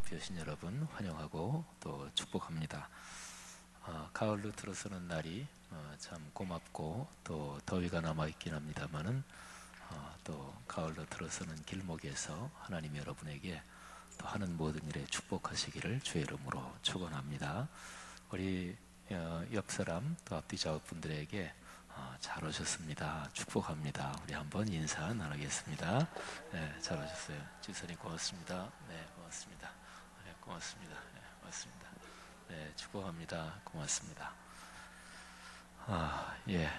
앞에 오신 여러분 환영하고 또 축복합니다. 가을로 들어서는 날이 참 고맙고 또 더위가 남아있긴 합니다만은 또 가을로 들어서는 길목에서 하나님 여러분에게 또 하는 모든 일에 축복하시기를 주의 이름으로 축원합니다. 우리 옆사람 또 앞뒤 작업분들에게 잘 오셨습니다. 축복합니다. 우리 한번 인사 나누겠습니다. 네, 잘 오셨어요. 지선이 고맙습니다. 네, 고맙습니다. 네, 고맙습니다. 네, 고맙습니다. 네, 축복합니다. 고맙습니다. 예,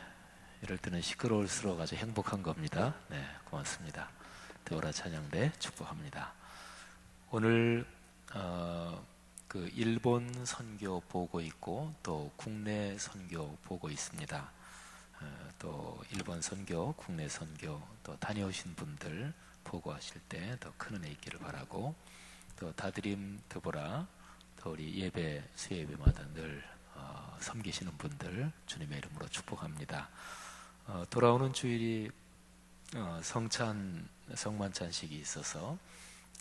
이럴 때는 시끄러울수록 아주 행복한 겁니다. 네, 고맙습니다. 데오라 찬양대 축복합니다. 오늘 그 일본 선교 보고 있고 또 국내 선교 보고 있습니다. 또 일본 선교, 국내 선교 또 다녀오신 분들 보고하실 때 더 큰 은혜 있기를 바라고, 또 다드림 드보라 또 우리 예배 수예배마다 늘 섬기시는 분들 주님의 이름으로 축복합니다. 돌아오는 주일이 성만찬식이 있어서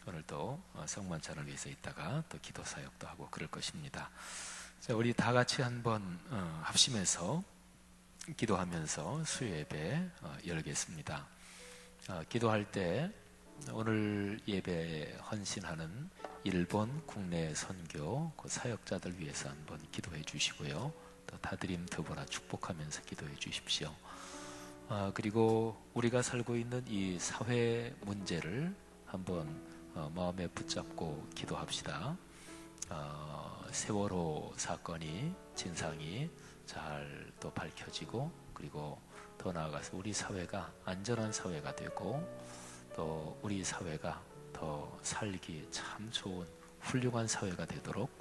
오늘도 성만찬을 위해서 있다가 또 기도 사역도 하고 그럴 것입니다. 자, 우리 다 같이 한번 합심해서 기도하면서 수요예배 열겠습니다. 기도할 때 오늘 예배 헌신하는 일본 국내 선교 그 사역자들 위해서 한번 기도해 주시고요. 또 다드림 드보라 축복하면서 기도해 주십시오. 그리고 우리가 살고 있는 이 사회 문제를 한번 마음에 붙잡고 기도합시다. 세월호 사건이 진상이 잘 또 밝혀지고, 그리고 더 나아가서 우리 사회가 안전한 사회가 되고 또 우리 사회가 더 살기 참 좋은 훌륭한 사회가 되도록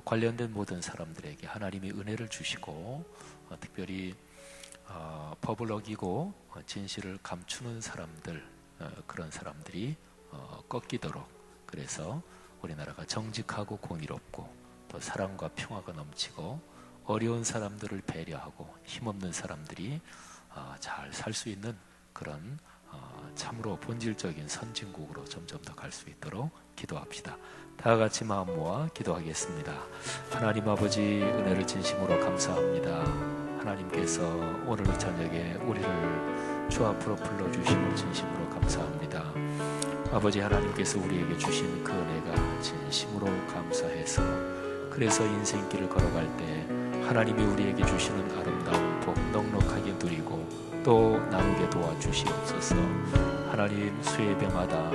관련된 모든 사람들에게 하나님이 은혜를 주시고, 특별히 법을 어기고 진실을 감추는 사람들, 그런 사람들이 꺾이도록, 그래서 우리나라가 정직하고 공의롭고 또 사랑과 평화가 넘치고 어려운 사람들을 배려하고 힘없는 사람들이 잘 살 수 있는 그런 참으로 본질적인 선진국으로 점점 더 갈 수 있도록 기도합시다. 다 같이 마음 모아 기도하겠습니다. 하나님 아버지, 은혜를 진심으로 감사합니다. 하나님께서 오늘 저녁에 우리를 주 앞으로 불러주심을 진심으로 감사합니다. 아버지 하나님께서 우리에게 주신 그 은혜가 진심으로 감사해서, 그래서 인생길을 걸어갈 때 하나님이 우리에게 주시는 아름다운 복 넉넉하게 누리고 또 나누게 도와주시옵소서. 하나님, 수예배마다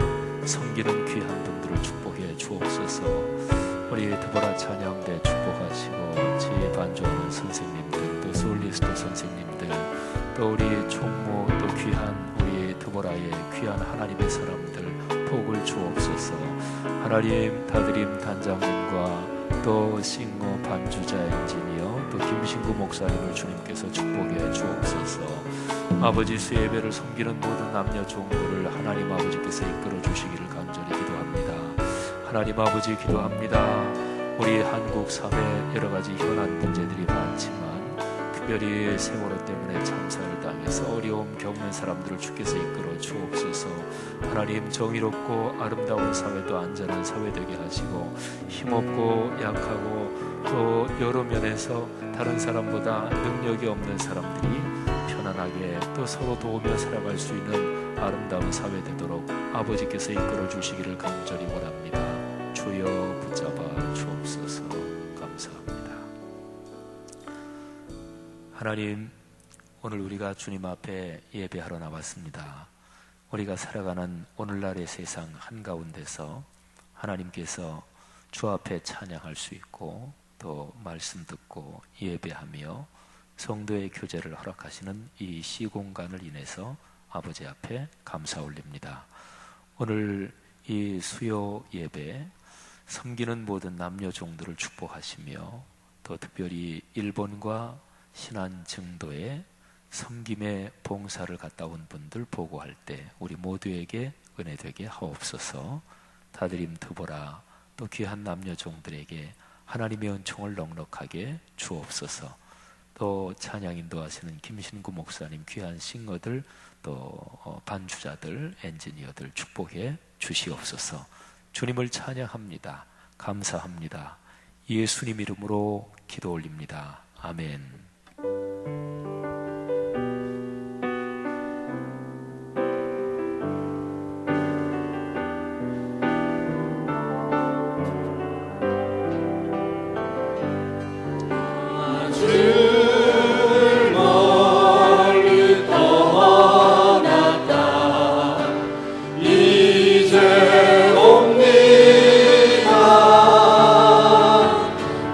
섬기는 귀한 분들을 축복해 주옵소서. 우리 드보라 찬양대 축복하시고 지혜 반주하는 선생님들, 또 솔리스트 선생님들, 또 우리 총무, 또 귀한 우리 드보라의 귀한 하나님의 사람들 복을 주옵소서. 하나님, 다드림 단장님과 또 싱어 반주자 엔지니어 또 김신구 목사님을 주님께서 축복해 주옵소서. 아버지, 수예배를 섬기는 모든 남녀 종들을 하나님 아버지께서 이끌어 주시기를 간절히 기도합니다. 하나님 아버지, 기도합니다. 우리 한국 사회 여러 가지 현안 문제들이 많지만 특별히 세월호 때문에 참사를 당해서 어려움 겪는 사람들을 주께서 이끌어 주옵소서. 하나님, 정의롭고 아름다운 사회도 안전한 사회 되게 하시고, 힘없고 약하고 또 여러 면에서 다른 사람보다 능력이 없는 사람들이 편안하게 또 서로 도우며 살아갈 수 있는 아름다운 사회 되도록 아버지께서 이끌어 주시기를 간절히 원합니다. 주여 붙잡아 주옵소서. 감사합니다. 하나님, 오늘 우리가 주님 앞에 예배하러 나왔습니다. 우리가 살아가는 오늘날의 세상 한가운데서 하나님께서 주 앞에 찬양할 수 있고 또 말씀 듣고 예배하며 성도의 교제를 허락하시는 이 시공간을 인해서 아버지 앞에 감사 올립니다. 오늘 이 수요 예배 섬기는 모든 남녀 종들을 축복하시며 또 특별히 일본과 신안 증도에 섬김의 봉사를 갔다 온 분들 보고할 때 우리 모두에게 은혜 되게 하옵소서. 다드림 드보라 또 귀한 남녀 종들에게 하나님의 은총을 넉넉하게 주옵소서. 또 찬양 인도하시는 김신구 목사님, 귀한 싱어들, 또 반주자들, 엔지니어들 축복해 주시옵소서. 주님을 찬양합니다. 감사합니다. 예수님 이름으로 기도 올립니다. 아멘.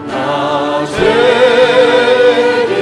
나 죄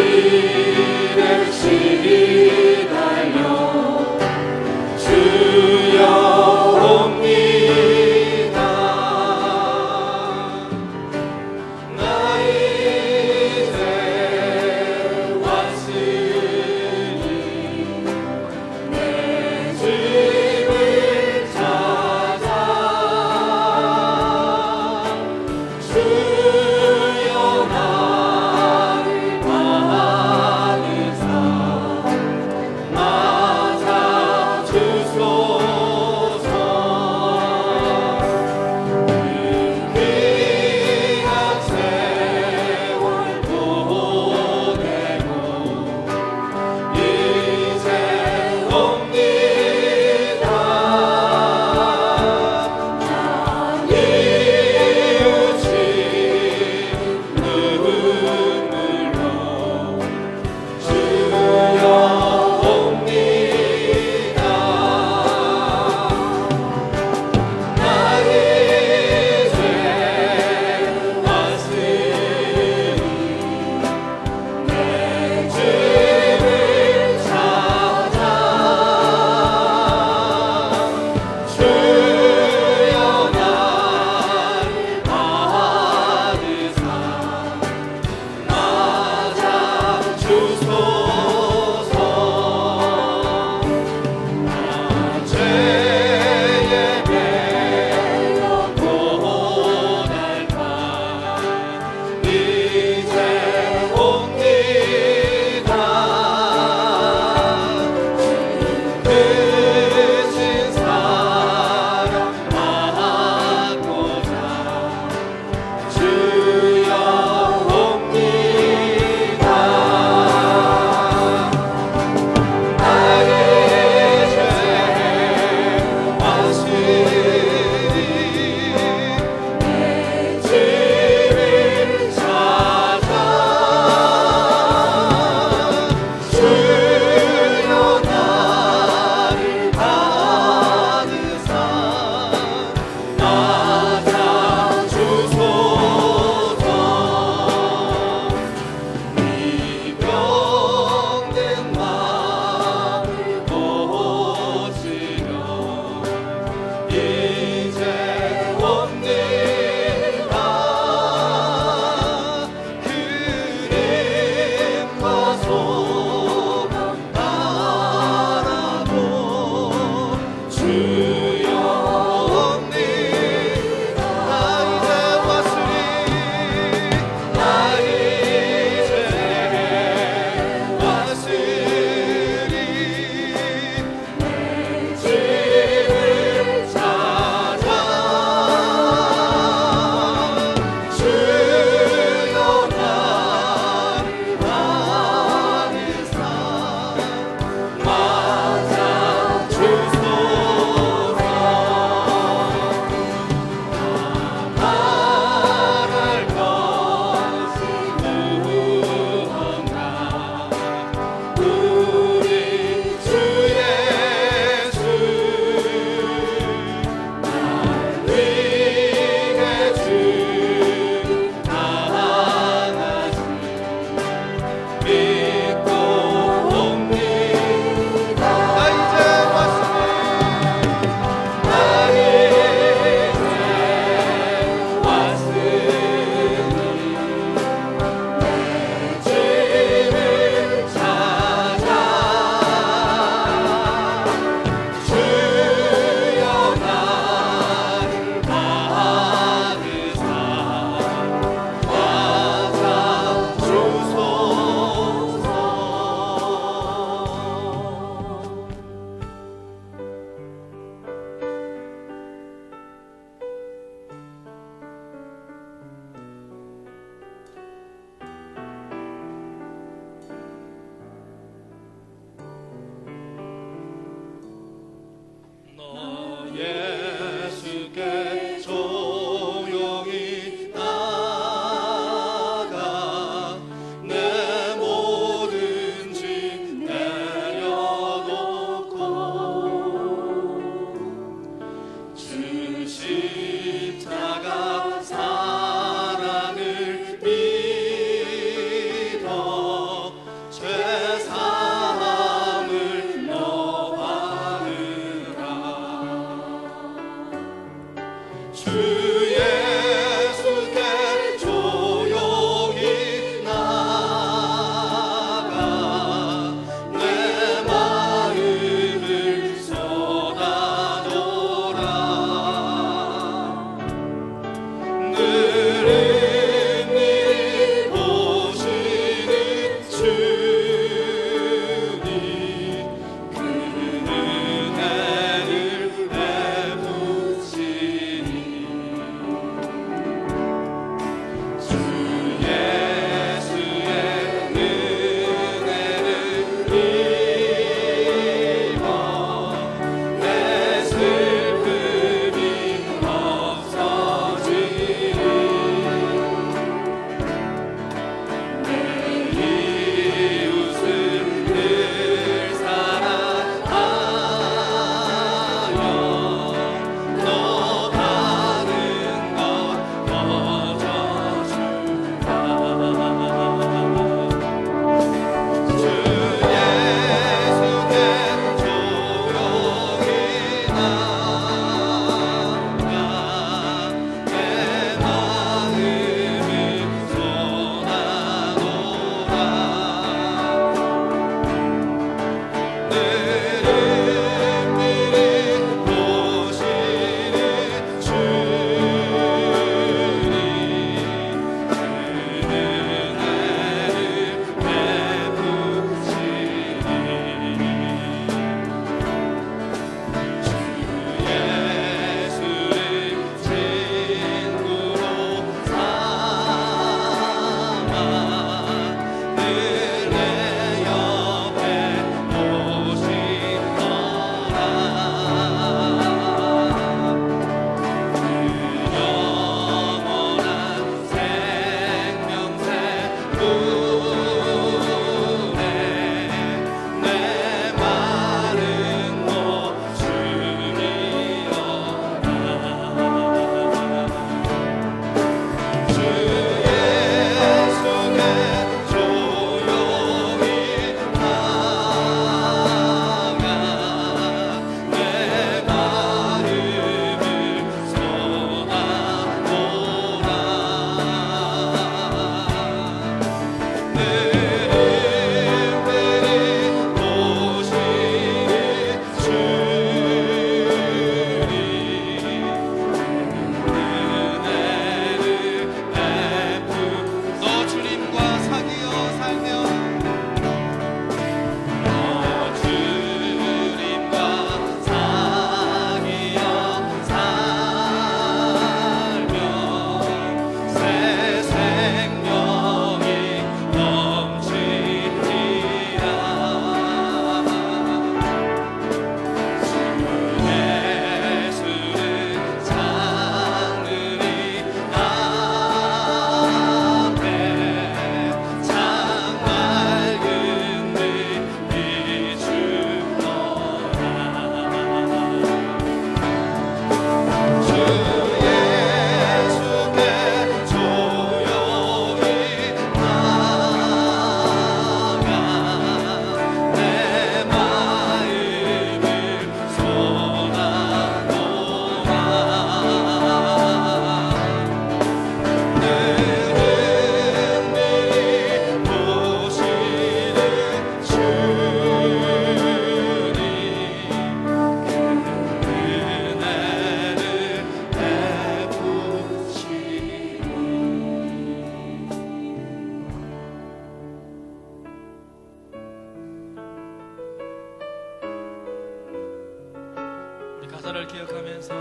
기억하면서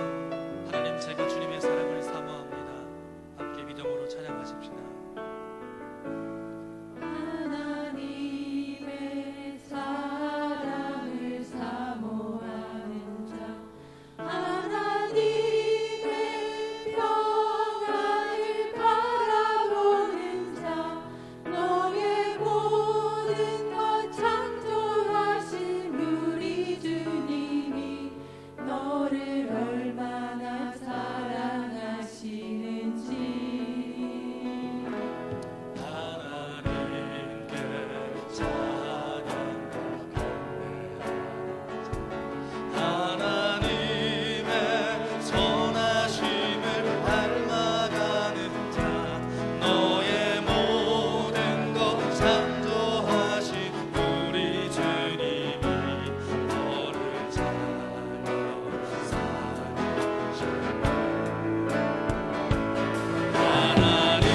하나님 제가 주님의 사랑을 사모합니다. 함께 믿음으로 찬양하십시다. 하나님의 사랑을 사모하는 자, 하나님의 평안을 바라보는 자, 너의 모든 것 창조하신 우리 주님이 너를 얼마나 사랑하시는지. 하나님께 찬양과 하나님의 선하심을 닮아가는 자, 너의 모든 것 창조하신 우리 주님이 너를 사랑하시는 하나님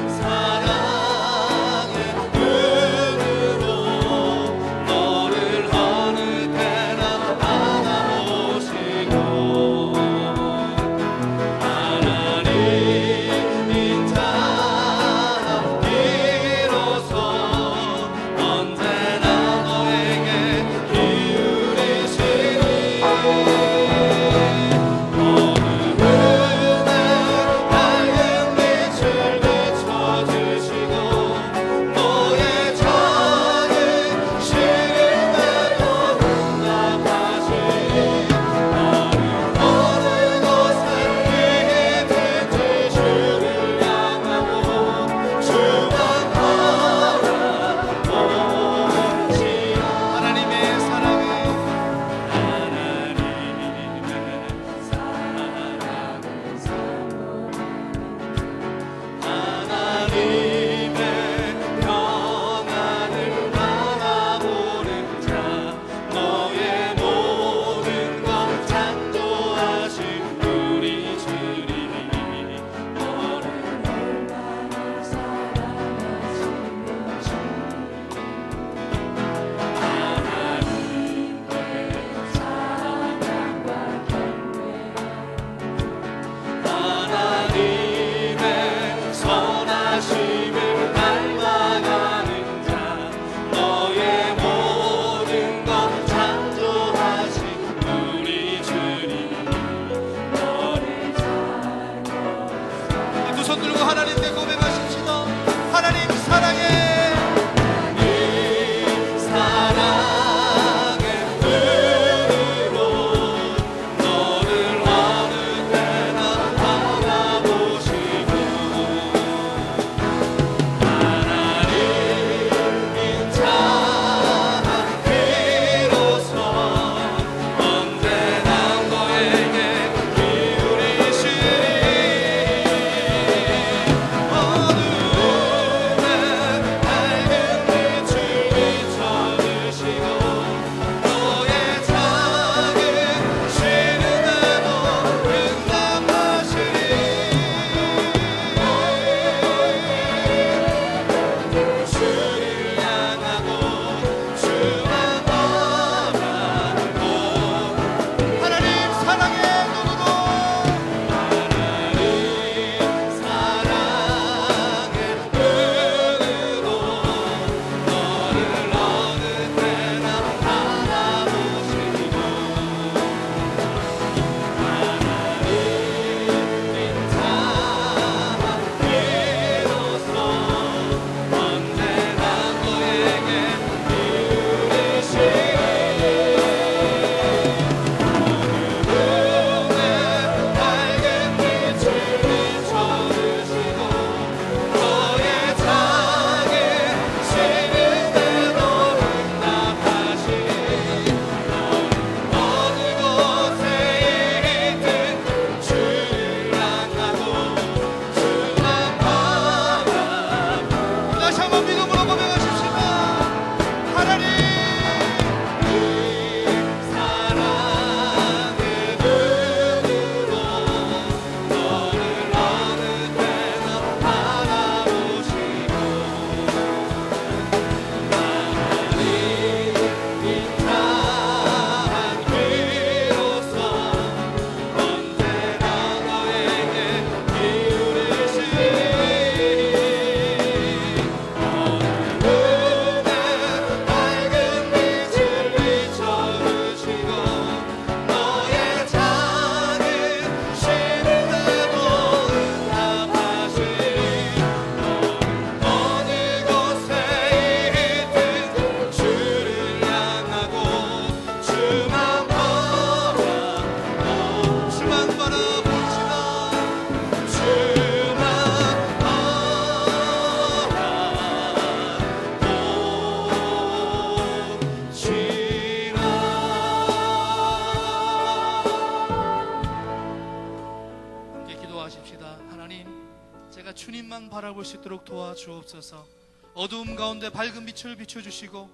사랑의 눈으로 너를 어느 때나 바라보시고 하나님인 자 비로소 언제나 너에게 기울이시니 밝은 빛을 비춰주시고 너의 작은 시름에도 응답하시니 너를 어느 곳에 있든지 주를 향하고 주만 바라보시. 하나님의 사랑을 하나님의 평안을 바라보는 자, 너의 모든 것 창조하신 우리 주님이 너를 얼마나 사랑하시는지. 하나님의 사랑과 경외, 하나님의 선하심을 닮아가는 자, 너의 모든 것 창조하신 우리 주님이 너를 두 손 들고 하나님께 고백하십시다. 하나님 사랑해. 이 사랑의 눈으로 너를 어느 때나 바라보시고 하나님인 자 비로소 언제나 너에게 기울이시니 어느 하나님, 제가 주님만 바라볼 수 있도록 도와주옵소서. 어두움 가운데 밝은 빛을 비춰주시고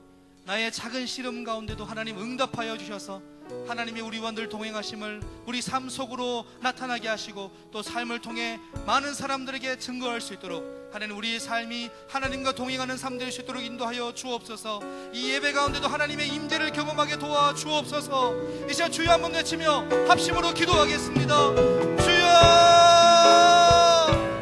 나의 작은 시름 가운데도 하나님 응답하여 주셔서 하나님이 우리와 늘 동행하심을 우리 삶 속으로 나타나게 하시고 또 삶을 통해 많은 사람들에게 증거할 수 있도록 하나님, 우리의 삶이 하나님과 동행하는 삶 될 수 있도록 인도하여 주옵소서. 이 예배 가운데도 하나님의 임재를 경험하게 도와주옵소서. 이 시간 주여 한번 외치며 합심으로 기도하겠습니다. 주여,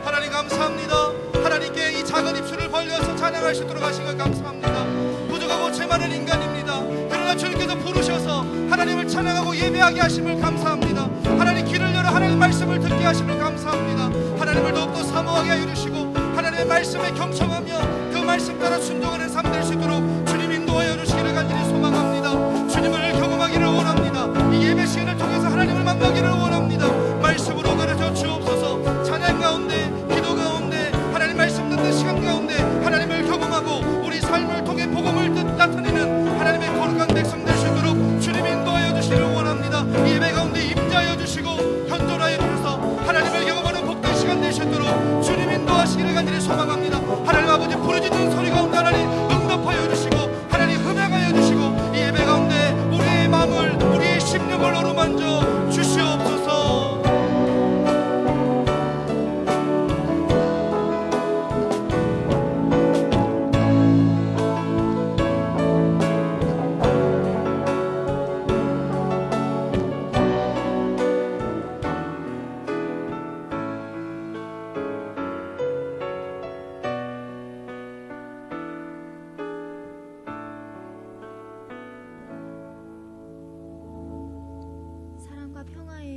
하나님 감사합니다. 하나님께 이 작은 입술을 벌려서 찬양할 수 있도록 하신 것 감사합니다. 부족하고 죄 많은 인간입니다. 그러나 주님께서 부르셔서 하나님을 찬양하고 예배하게 하심을 감사합니다. 하나님 길을 열어 하나님의 말씀을 듣게 하심을 감사합니다. 하나님을 더욱더 사모하게 하여 주시고 하나님의 말씀에 경청하며 그 말씀 따라 순종하는 삶 될 수 있도록 주님 인도하여 주시기를 간절히 소망합니다. 주님을 경험하기를 원합니다. 이 예배 시간을 통해서 하나님을 만나기를 원합니다. 말씀으로 가르쳐 주옵소서. 찬양 가운데, 기도 가운데, 하나님 말씀 듣는 시간 가운데 하나님을 경험하고 우리 삶을 통해 복음을 나타내는 하나님의 거룩한 백성 될 수 있도록 주님 인도하여 주시기를 원합니다. 이 예배 가운데 임재하여 주시고 현존하여 주셔서 하나님을 경험하는 복된 시간 될 수 있도록 주님 인도하시기를 간절히 소망합니다. 하나님 아버지, 부르짖는 소리 가운데 하나님 응답하여 주시고 하나님 흠양하여 주시고 이 예배 가운데 우리의 마음을, 우리의 심령을 어루만져 주시옵소서.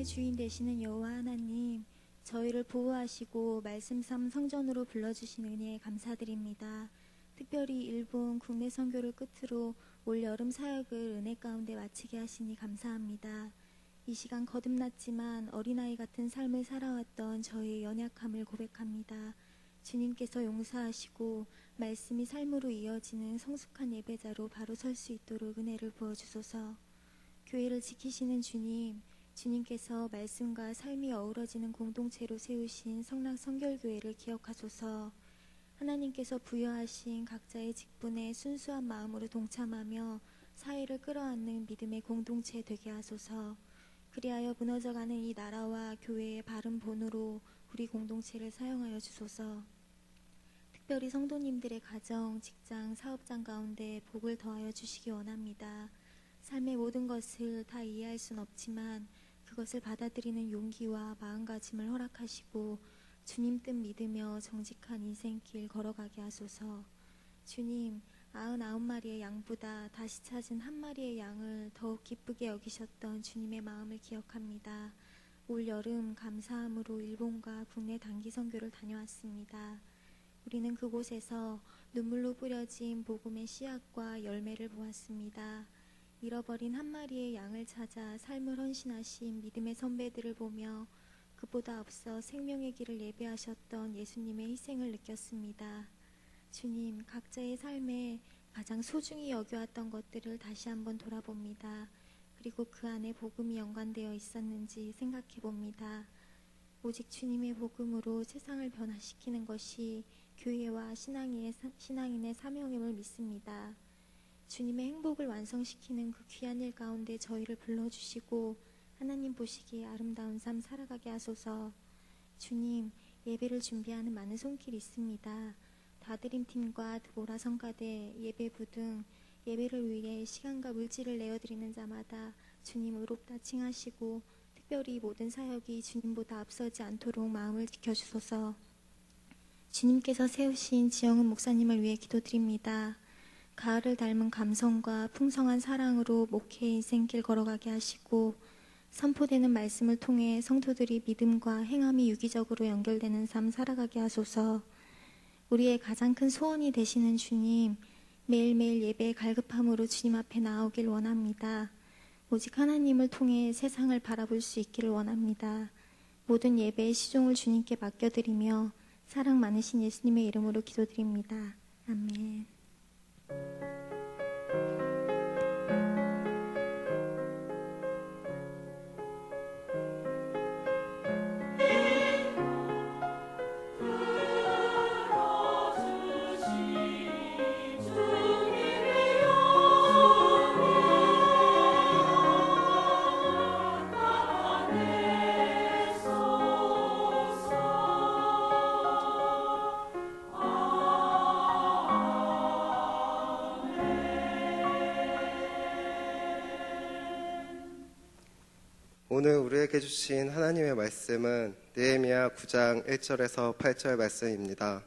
주인 되시는 여호와 하나님, 저희를 보호하시고 말씀 삼 성전으로 불러주신 은혜에 감사드립니다. 특별히 일본 국내 선교를 끝으로 올 여름 사역을 은혜 가운데 마치게 하시니 감사합니다. 이 시간 거듭났지만 어린아이 같은 삶을 살아왔던 저희의 연약함을 고백합니다. 주님께서 용서하시고 말씀이 삶으로 이어지는 성숙한 예배자로 바로 설 수 있도록 은혜를 부어주소서. 교회를 지키시는 주님, 주님께서 말씀과 삶이 어우러지는 공동체로 세우신 성락 성결교회를 기억하소서. 하나님께서 부여하신 각자의 직분에 순수한 마음으로 동참하며 사회를 끌어안는 믿음의 공동체 되게 하소서. 그리하여 무너져가는 이 나라와 교회의 바른 본으로 우리 공동체를 사용하여 주소서. 특별히 성도님들의 가정, 직장, 사업장 가운데 복을 더하여 주시기 원합니다. 삶의 모든 것을 다 이해할 순 없지만 그것을 받아들이는 용기와 마음가짐을 허락하시고 주님 뜻 믿으며 정직한 인생길 걸어가게 하소서. 주님, 99마리의 양보다 다시 찾은 한 마리의 양을 더욱 기쁘게 여기셨던 주님의 마음을 기억합니다. 올 여름 감사함으로 일본과 국내 단기 선교를 다녀왔습니다. 우리는 그곳에서 눈물로 뿌려진 복음의 씨앗과 열매를 보았습니다. 잃어버린 한 마리의 양을 찾아 삶을 헌신하신 믿음의 선배들을 보며 그보다 앞서 생명의 길을 예배하셨던 예수님의 희생을 느꼈습니다. 주님, 각자의 삶에 가장 소중히 여겨왔던 것들을 다시 한번 돌아봅니다. 그리고 그 안에 복음이 연관되어 있었는지 생각해 봅니다. 오직 주님의 복음으로 세상을 변화시키는 것이 교회와 신앙인의 사명임을 믿습니다. 주님의 행복을 완성시키는 그 귀한 일 가운데 저희를 불러주시고 하나님 보시기에 아름다운 삶 살아가게 하소서. 주님, 예배를 준비하는 많은 손길이 있습니다. 다드림팀과 드보라 성가대, 예배부 등 예배를 위해 시간과 물질을 내어드리는 자마다 주님 의롭다 칭하시고 특별히 모든 사역이 주님보다 앞서지 않도록 마음을 지켜주소서. 주님께서 세우신 지영은 목사님을 위해 기도드립니다. 가을을 닮은 감성과 풍성한 사랑으로 목회 인생길 걸어가게 하시고 선포되는 말씀을 통해 성도들이 믿음과 행함이 유기적으로 연결되는 삶 살아가게 하소서. 우리의 가장 큰 소원이 되시는 주님, 매일매일 예배의 갈급함으로 주님 앞에 나오길 원합니다. 오직 하나님을 통해 세상을 바라볼 수 있기를 원합니다. 모든 예배의 시종을 주님께 맡겨드리며 사랑 많으신 예수님의 이름으로 기도드립니다. 아멘. 오늘 우리에게 주신 하나님의 말씀은 느헤미야 9장 1절에서 8절 말씀입니다.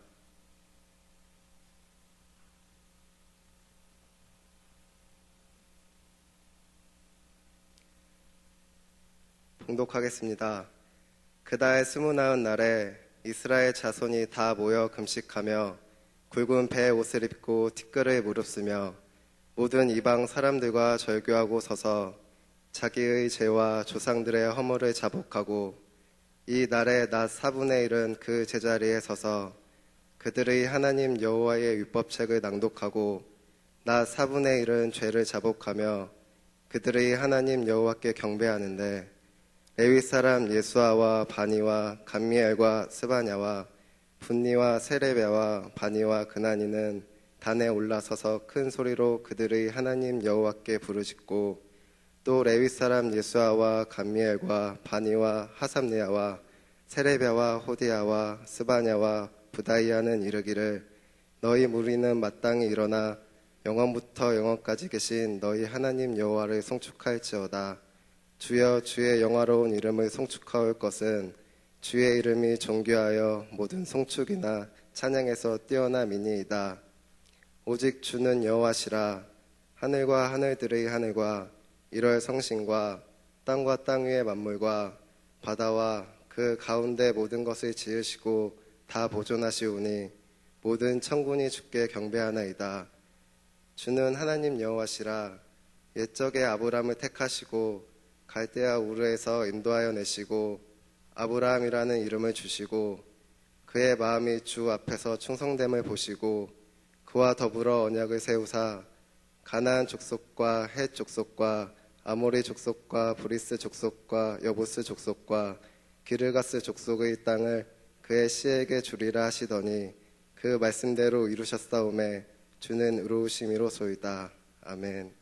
봉독하겠습니다. 그달 29날에 이스라엘 자손이 다 모여 금식하며 굵은 배 옷을 입고 티끌을 무릅쓰며 모든 이방 사람들과 절교하고 서서 자기의 죄와 조상들의 허물을 자복하고 이 날의 낮 4분의 1은 그 제자리에 서서 그들의 하나님 여호와의 율법책을 낭독하고 낮 4분의 1은 죄를 자복하며 그들의 하나님 여호와께 경배하는데 레위 사람 예수아와 바니와 감미엘과 스바냐와 분니와 세레베와 바니와 그나니는 단에 올라서서 큰 소리로 그들의 하나님 여호와께 부르짖고 또 레위 사람 예수아와 감미엘과 바니와 하삼니아와 세레베와 호디아와 스바냐와 부다이아는 이르기를 너희 무리는 마땅히 일어나 영원부터 영원까지 계신 너희 하나님 여호와를 송축할지어다. 주여 주의 영화로운 이름을 송축하올 것은 주의 이름이 존귀하여 모든 송축이나 찬양에서 뛰어남이니이다. 오직 주는 여호와시라. 하늘과 하늘들의 하늘과 이럴 성신과 땅과 땅 위의 만물과 바다와 그 가운데 모든 것을 지으시고 다 보존하시오니 모든 천군이 주께 경배하나이다. 주는 하나님 여호와시라. 옛적에 아브람을 택하시고 갈대아 우르에서 인도하여 내시고 아브라함이라는 이름을 주시고 그의 마음이 주 앞에서 충성됨을 보시고 그와 더불어 언약을 세우사 가나안 족속과 헷 족속과 아모리 족속과 브리스 족속과 여부스 족속과 기르가스 족속의 땅을 그의 씨에게 주리라 하시더니 그 말씀대로 이루셨사오매 주는 의로우심이로소이다. 아멘.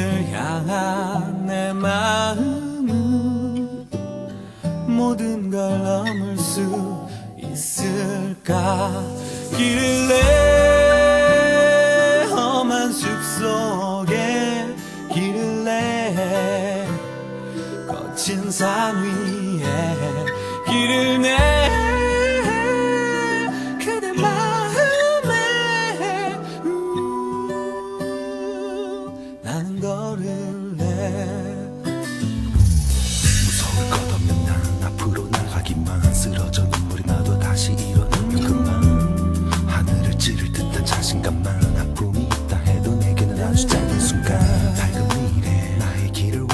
그곳을 향한 내 마음은 모든 걸 넘을 수 있을까. 길을 내 험한 숲속에 길을 내 거친 산 위에 길을 내 그대 마음에 나는 걸을래. 무서울 것 없는 난 앞으로 나가기만. 쓰러져 눈물이 나도 다시 일어나면 그만. 하늘을 찌를 듯한 자신감만. 아픔이 있다 해도 내게는 아주 짧은 순간. 밝은 미래 나의 길을 위해.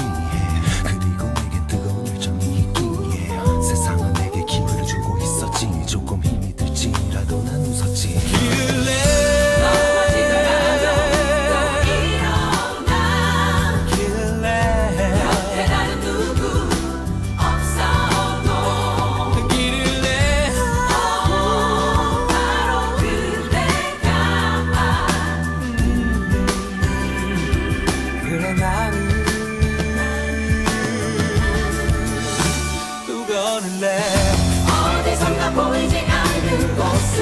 그리고 내겐 뜨거운 열정이 있기에. 세상은 내게 기회를 주고 있었지. 조금 힘이 들지라도 난 웃었지. 길을 내 길을 내 곁에 다른 누구 없어도 길을 내 바로 그대가 그래 나는 또 걸을래. 어디선가 보이지 않는 곳을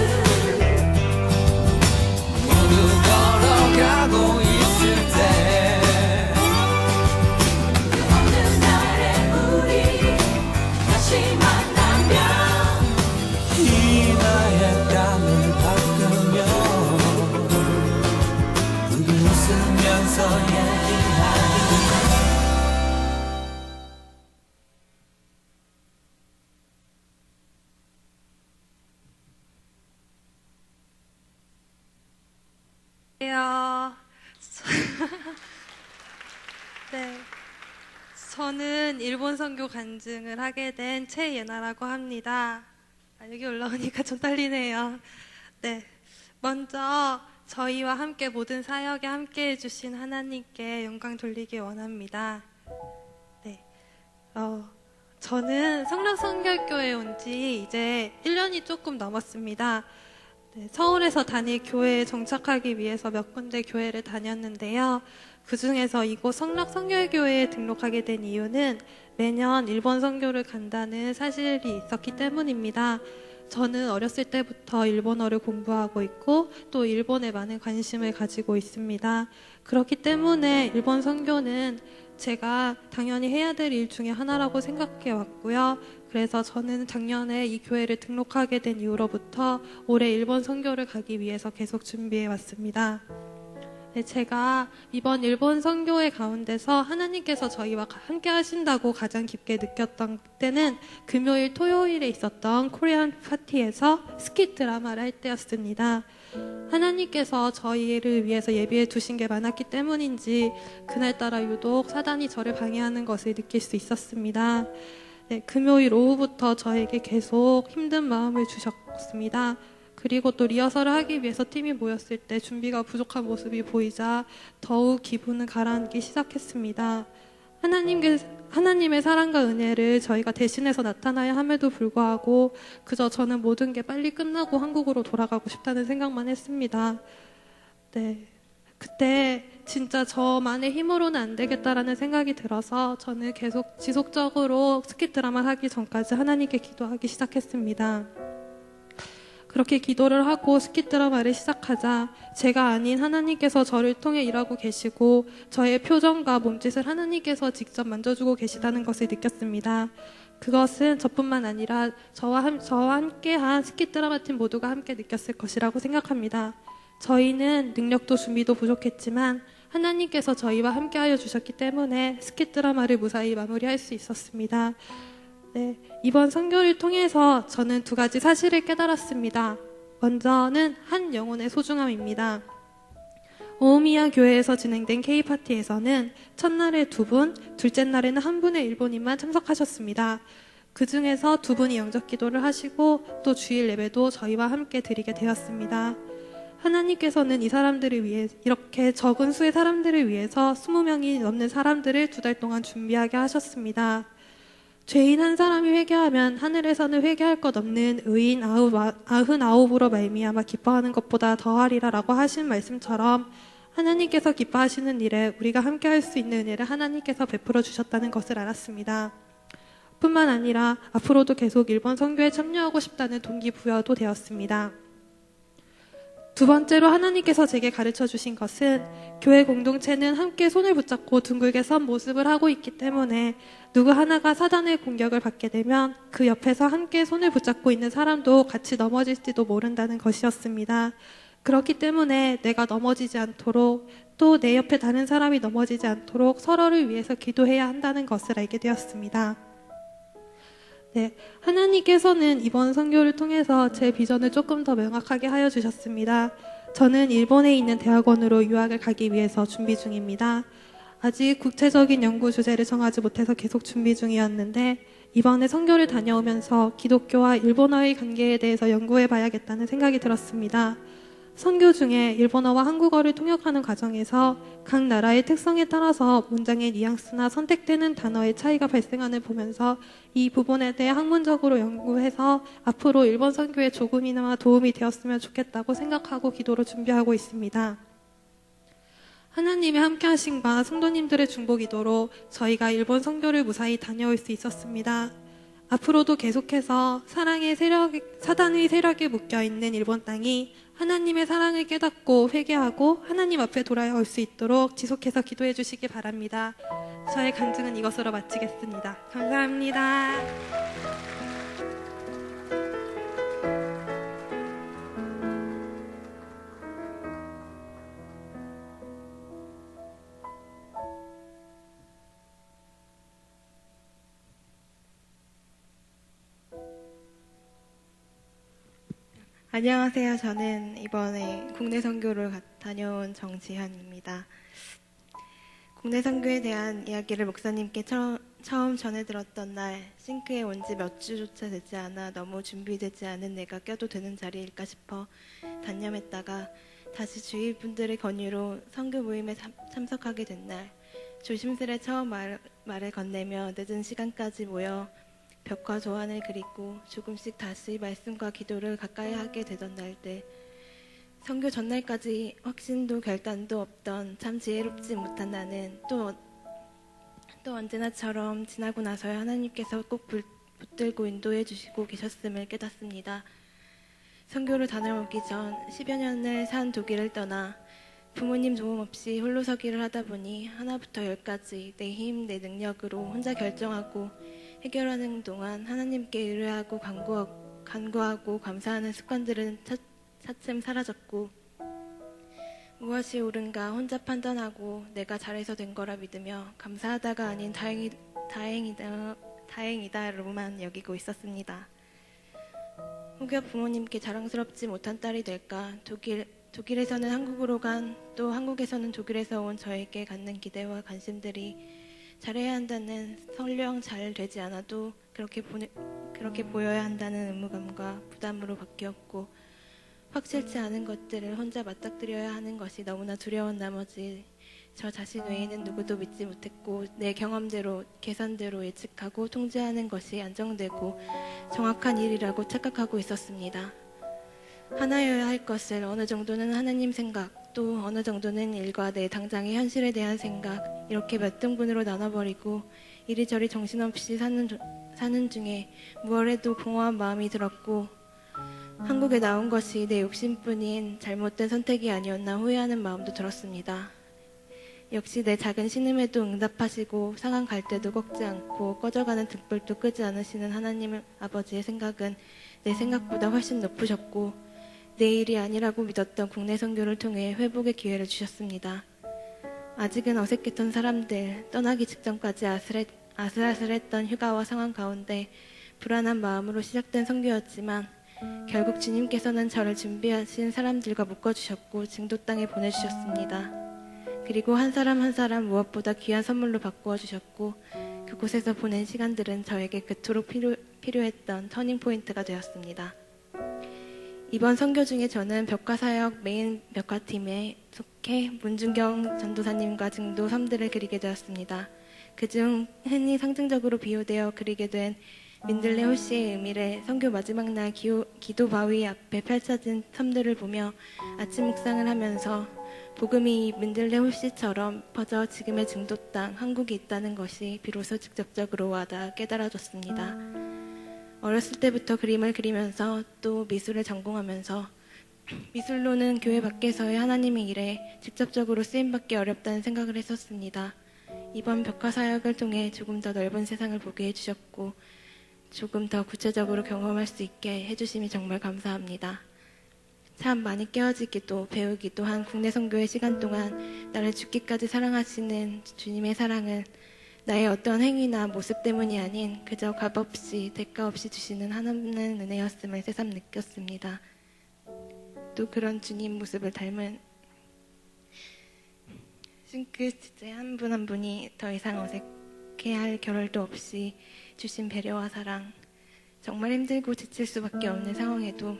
모두 걸어가고 있을 때 어느 날에 우리 다시 만나면 이 나의 땀을 닦으며 우리 웃으면서 얘기하기를. 네, 저는 일본 선교 간증을 하게 된 최예나라고 합니다. 여기 올라오니까 좀 떨리네요. 네, 먼저 저희와 함께 모든 사역에 함께 해주신 하나님께 영광 돌리기 원합니다. 네, 저는 성락선결교회에 온 지 이제 1년이 조금 넘었습니다. 네, 서울에서 다닐 교회에 정착하기 위해서 몇 군데 교회를 다녔는데요. 그 중에서 이곳 성락선결교회에 등록하게 된 이유는 매년 일본 선교를 간다는 사실이 있었기 때문입니다. 저는 어렸을 때부터 일본어를 공부하고 있고 또 일본에 많은 관심을 가지고 있습니다. 그렇기 때문에 일본 선교는 제가 당연히 해야 될 일 중에 하나라고 생각해 왔고요. 그래서 저는 작년에 이 교회를 등록하게 된 이후로부터 올해 일본 선교를 가기 위해서 계속 준비해 왔습니다. 네, 제가 이번 일본 선교회 가운데서 하나님께서 저희와 함께 하신다고 가장 깊게 느꼈던 때는 금요일, 토요일에 있었던 코리안 파티에서 스킷 드라마를 할 때였습니다. 하나님께서 저희를 위해서 예비해 두신 게 많았기 때문인지 그날따라 유독 사단이 저를 방해하는 것을 느낄 수 있었습니다. 네, 금요일 오후부터 저에게 계속 힘든 마음을 주셨습니다. 그리고 또 리허설을 하기 위해서 팀이 모였을 때 준비가 부족한 모습이 보이자 더욱 기분은 가라앉기 시작했습니다. 하나님의 사랑과 은혜를 저희가 대신해서 나타나야 함에도 불구하고 그저 저는 모든 게 빨리 끝나고 한국으로 돌아가고 싶다는 생각만 했습니다. 네, 그때 진짜 저만의 힘으로는 안 되겠다라는 생각이 들어서 저는 계속 지속적으로 스킷 드라마를 하기 전까지 하나님께 기도하기 시작했습니다. 그렇게 기도를 하고 스킷 드라마를 시작하자 제가 아닌 하나님께서 저를 통해 일하고 계시고 저의 표정과 몸짓을 하나님께서 직접 만져주고 계시다는 것을 느꼈습니다. 그것은 저뿐만 아니라 저와 함께한 스킷 드라마 팀 모두가 함께 느꼈을 것이라고 생각합니다. 저희는 능력도 준비도 부족했지만 하나님께서 저희와 함께하여 주셨기 때문에 스킷 드라마를 무사히 마무리할 수 있었습니다. 네, 이번 선교를 통해서 저는 두 가지 사실을 깨달았습니다. 먼저는 한 영혼의 소중함입니다. 오미야 교회에서 진행된 K파티에서는 첫날에 2분, 둘째 날에는 한 분의 일본인만 참석하셨습니다. 그 중에서 2분이 영접 기도를 하시고 또 주일 예배도 저희와 함께 드리게 되었습니다. 하나님께서는 이 사람들을 위해 이렇게 적은 수의 사람들을 위해서 20명이 넘는 사람들을 2달 동안 준비하게 하셨습니다. 죄인 한 사람이 회개하면 하늘에서는 회개할 것 없는 의인 99으로 말미암아 기뻐하는 것보다 더하리라 라고 하신 말씀처럼 하나님께서 기뻐하시는 일에 우리가 함께 할 수 있는 은혜를 하나님께서 베풀어 주셨다는 것을 알았습니다. 뿐만 아니라 앞으로도 계속 일본 선교에 참여하고 싶다는 동기부여도 되었습니다. 두 번째로 하나님께서 제게 가르쳐 주신 것은 교회 공동체는 함께 손을 붙잡고 둥글게 선 모습을 하고 있기 때문에 누구 하나가 사단의 공격을 받게 되면 그 옆에서 함께 손을 붙잡고 있는 사람도 같이 넘어질지도 모른다는 것이었습니다. 그렇기 때문에 내가 넘어지지 않도록 또 내 옆에 다른 사람이 넘어지지 않도록 서로를 위해서 기도해야 한다는 것을 알게 되었습니다. 네, 하나님께서는 이번 선교를 통해서 제 비전을 조금 더 명확하게 하여 주셨습니다. 저는 일본에 있는 대학원으로 유학을 가기 위해서 준비 중입니다. 아직 구체적인 연구 주제를 정하지 못해서 계속 준비 중이었는데 이번에 선교를 다녀오면서 기독교와 일본어의 관계에 대해서 연구해 봐야겠다는 생각이 들었습니다. 선교 중에 일본어와 한국어를 통역하는 과정에서 각 나라의 특성에 따라서 문장의 뉘앙스나 선택되는 단어의 차이가 발생하는 보면서 이 부분에 대해 학문적으로 연구해서 앞으로 일본 선교에 조금이나마 도움이 되었으면 좋겠다고 생각하고 기도로 준비하고 있습니다. 하나님의 함께하심과 성도님들의 중보 기도로 저희가 일본 선교를 무사히 다녀올 수 있었습니다. 앞으로도 계속해서 사단의 세력에 묶여있는 일본 땅이 하나님의 사랑을 깨닫고 회개하고 하나님 앞에 돌아올 수 있도록 지속해서 기도해 주시기 바랍니다. 저의 간증은 이것으로 마치겠습니다. 감사합니다. 안녕하세요. 저는 이번에 국내 선교를 다녀온 정지현입니다. 국내 선교에 대한 이야기를 목사님께 처음 전해 들었던 날 싱크에 온 지 몇 주조차 되지 않아 너무 준비되지 않은 내가 껴도 되는 자리일까 싶어 단념했다가 다시 주위 분들의 권유로 선교 모임에 참석하게 된 날 조심스레 처음 말을 건네며 늦은 시간까지 모여 벽과 도안을 그리고 조금씩 다시 말씀과 기도를 가까이 하게 되던 날들, 선교 전날까지 확신도 결단도 없던 참 지혜롭지 못한 나는 또 언제나처럼 지나고 나서야 하나님께서 꼭 붙들고 인도해 주시고 계셨음을 깨닫습니다. 선교를 다녀오기 전 10여 년을 산 독일을 떠나 부모님 도움 없이 홀로 서기를 하다 보니 하나부터 열까지 내 힘, 내 능력으로 혼자 결정하고 해결하는 동안 하나님께 의뢰하고 간구하고 감사하는 습관들은 차츰 사라졌고 무엇이 옳은가 혼자 판단하고 내가 잘해서 된 거라 믿으며 감사하다가 아닌 다행이다로만 여기고 있었습니다. 혹여 부모님께 자랑스럽지 못한 딸이 될까 독일에서는 한국으로 간 또 한국에서는 독일에서 온 저에게 갖는 기대와 관심들이 잘해야 한다는 설령 잘 되지 않아도 그렇게 보여야 한다는 의무감과 부담으로 바뀌었고 확실치 않은 것들을 혼자 맞닥뜨려야 하는 것이 너무나 두려운 나머지 저 자신 외에는 누구도 믿지 못했고 내 경험대로 계산대로 예측하고 통제하는 것이 안정되고 정확한 일이라고 착각하고 있었습니다. 하나여야 할 것을 어느 정도는 하나님 생각 또 어느 정도는 일과 내 당장의 현실에 대한 생각 이렇게 몇 등분으로 나눠버리고 이리저리 정신없이 사는 중에 무얼 해도 공허한 마음이 들었고 한국에 나온 것이 내 욕심뿐인 잘못된 선택이 아니었나 후회하는 마음도 들었습니다. 역시 내 작은 신음에도 응답하시고 상한 갈 때도 꺾지 않고 꺼져가는 등불도 끄지 않으시는 하나님 아버지의 생각은 내 생각보다 훨씬 높으셨고 내 일이 아니라고 믿었던 국내 선교를 통해 회복의 기회를 주셨습니다. 아직은 어색했던 사람들, 떠나기 직전까지 아슬아슬했던 휴가와 상황 가운데 불안한 마음으로 시작된 선교였지만 결국 주님께서는 저를 준비하신 사람들과 묶어주셨고 증도 땅에 보내주셨습니다. 그리고 한 사람 한 사람 무엇보다 귀한 선물로 바꾸어 주셨고 그곳에서 보낸 시간들은 저에게 그토록 필요했던 터닝포인트가 되었습니다. 이번 선교 중에 저는 벽화사역 메인 벽화팀에 속해 문준경 전도사님과 증도 섬들을 그리게 되었습니다. 그중 흔히 상징적으로 비유되어 그리게 된 민들레 호시의 의미를 선교 마지막 날 기도 바위 앞에 펼쳐진 섬들을 보며 아침 묵상을 하면서 복음이 민들레 홀씨처럼 퍼져 지금의 증도 땅 한국이 있다는 것이 비로소 직접적으로 와닿아 깨달아졌습니다. 어렸을 때부터 그림을 그리면서 또 미술을 전공하면서 미술로는 교회 밖에서의 하나님의 일에 직접적으로 쓰임받기 어렵다는 생각을 했었습니다. 이번 벽화 사역을 통해 조금 더 넓은 세상을 보게 해주셨고 조금 더 구체적으로 경험할 수 있게 해주심이 정말 감사합니다. 참 많이 깨어지기도 배우기도 한 국내 선교의 시간 동안 나를 죽기까지 사랑하시는 주님의 사랑은 나의 어떤 행위나 모습 때문이 아닌 그저 값없이 대가 없이 주시는 하나님의 은혜였음을 새삼 느꼈습니다. 또 그런 주님 모습을 닮은 싱크지체 한 분 한 분이 더 이상 어색해할 겨를도 없이 주신 배려와 사랑, 정말 힘들고 지칠 수밖에 없는 상황에도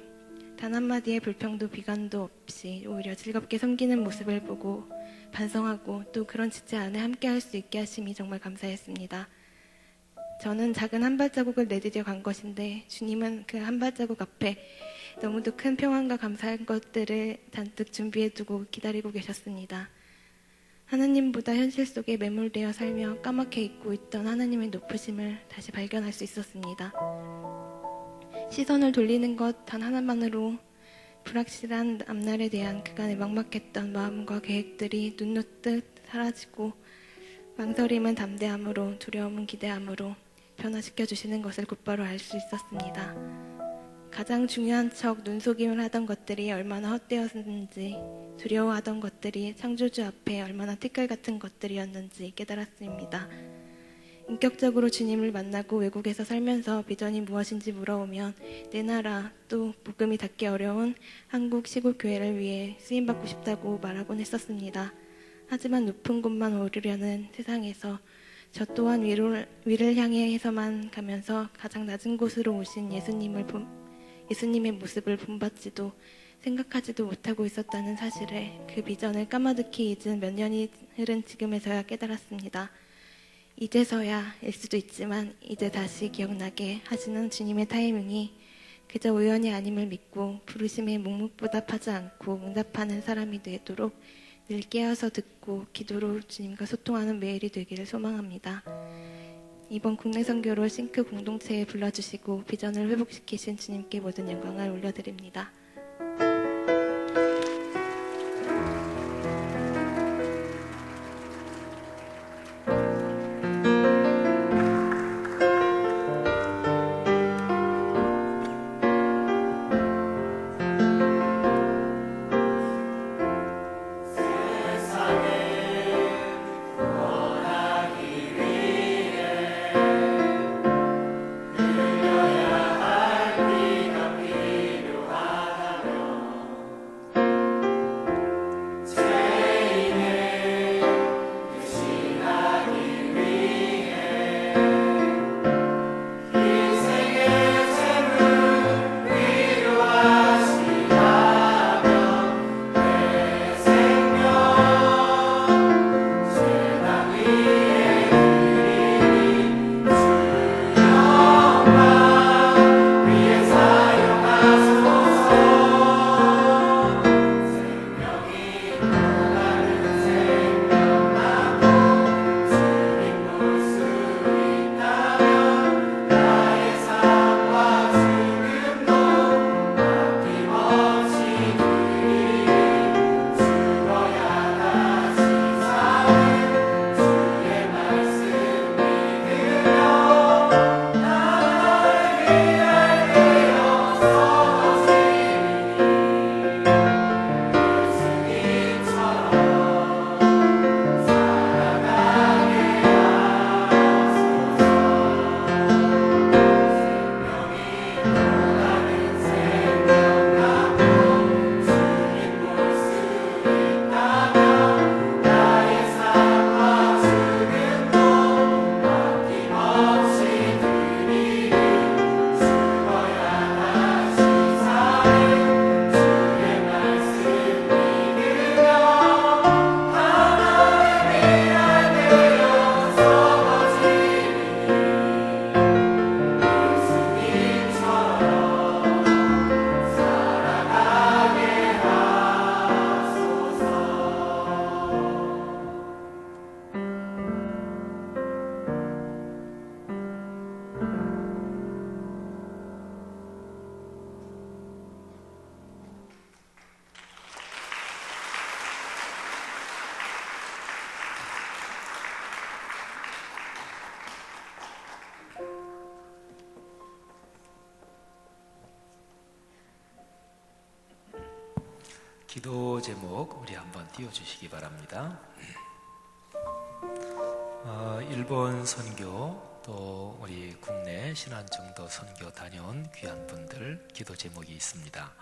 단 한마디의 불평도 비관도 없이 오히려 즐겁게 섬기는 모습을 보고 반성하고 또 그런 지체 안에 함께 할 수 있게 하심이 정말 감사했습니다. 저는 작은 한 발자국을 내디뎌 간 것인데 주님은 그 한 발자국 앞에 너무도 큰 평안과 감사한 것들을 잔뜩 준비해두고 기다리고 계셨습니다. 하나님보다 현실 속에 매몰되어 살며 까맣게 잊고 있던 하나님의 높으심을 다시 발견할 수 있었습니다. 시선을 돌리는 것 단 하나만으로 불확실한 앞날에 대한 그간의 막막했던 마음과 계획들이 눈 놓듯 사라지고 망설임은 담대함으로 두려움은 기대함으로 변화시켜 주시는 것을 곧바로 알 수 있었습니다. 가장 중요한 척 눈속임을 하던 것들이 얼마나 헛되었는지 두려워하던 것들이 창조주 앞에 얼마나 티끌 같은 것들이었는지 깨달았습니다. 인격적으로 주님을 만나고 외국에서 살면서 비전이 무엇인지 물어오면 내 나라 또 복음이 닿기 어려운 한국 시골 교회를 위해 쓰임받고 싶다고 말하곤 했었습니다. 하지만 높은 곳만 오르려는 세상에서 저 또한 위를 향해서만 가면서 가장 낮은 곳으로 오신 예수님의 모습을 본받지도 생각하지도 못하고 있었다는 사실에 그 비전을 까마득히 잊은 몇 년이 흐른 지금에서야 깨달았습니다. 이제서야 일 수도 있지만 이제 다시 기억나게 하시는 주님의 타이밍이 그저 우연이 아님을 믿고 부르심에 묵묵부답하지 않고 응답하는 사람이 되도록 늘 깨어서 듣고 기도로 주님과 소통하는 매일이 되기를 소망합니다. 이번 국내 선교로 싱크 공동체에 불러주시고 비전을 회복시키신 주님께 모든 영광을 올려드립니다. 기도 제목 우리 한번 띄워주시기 바랍니다. 일본 선교 또 우리 국내 신안정도 선교 다녀온 귀한 분들 기도 제목이 있습니다.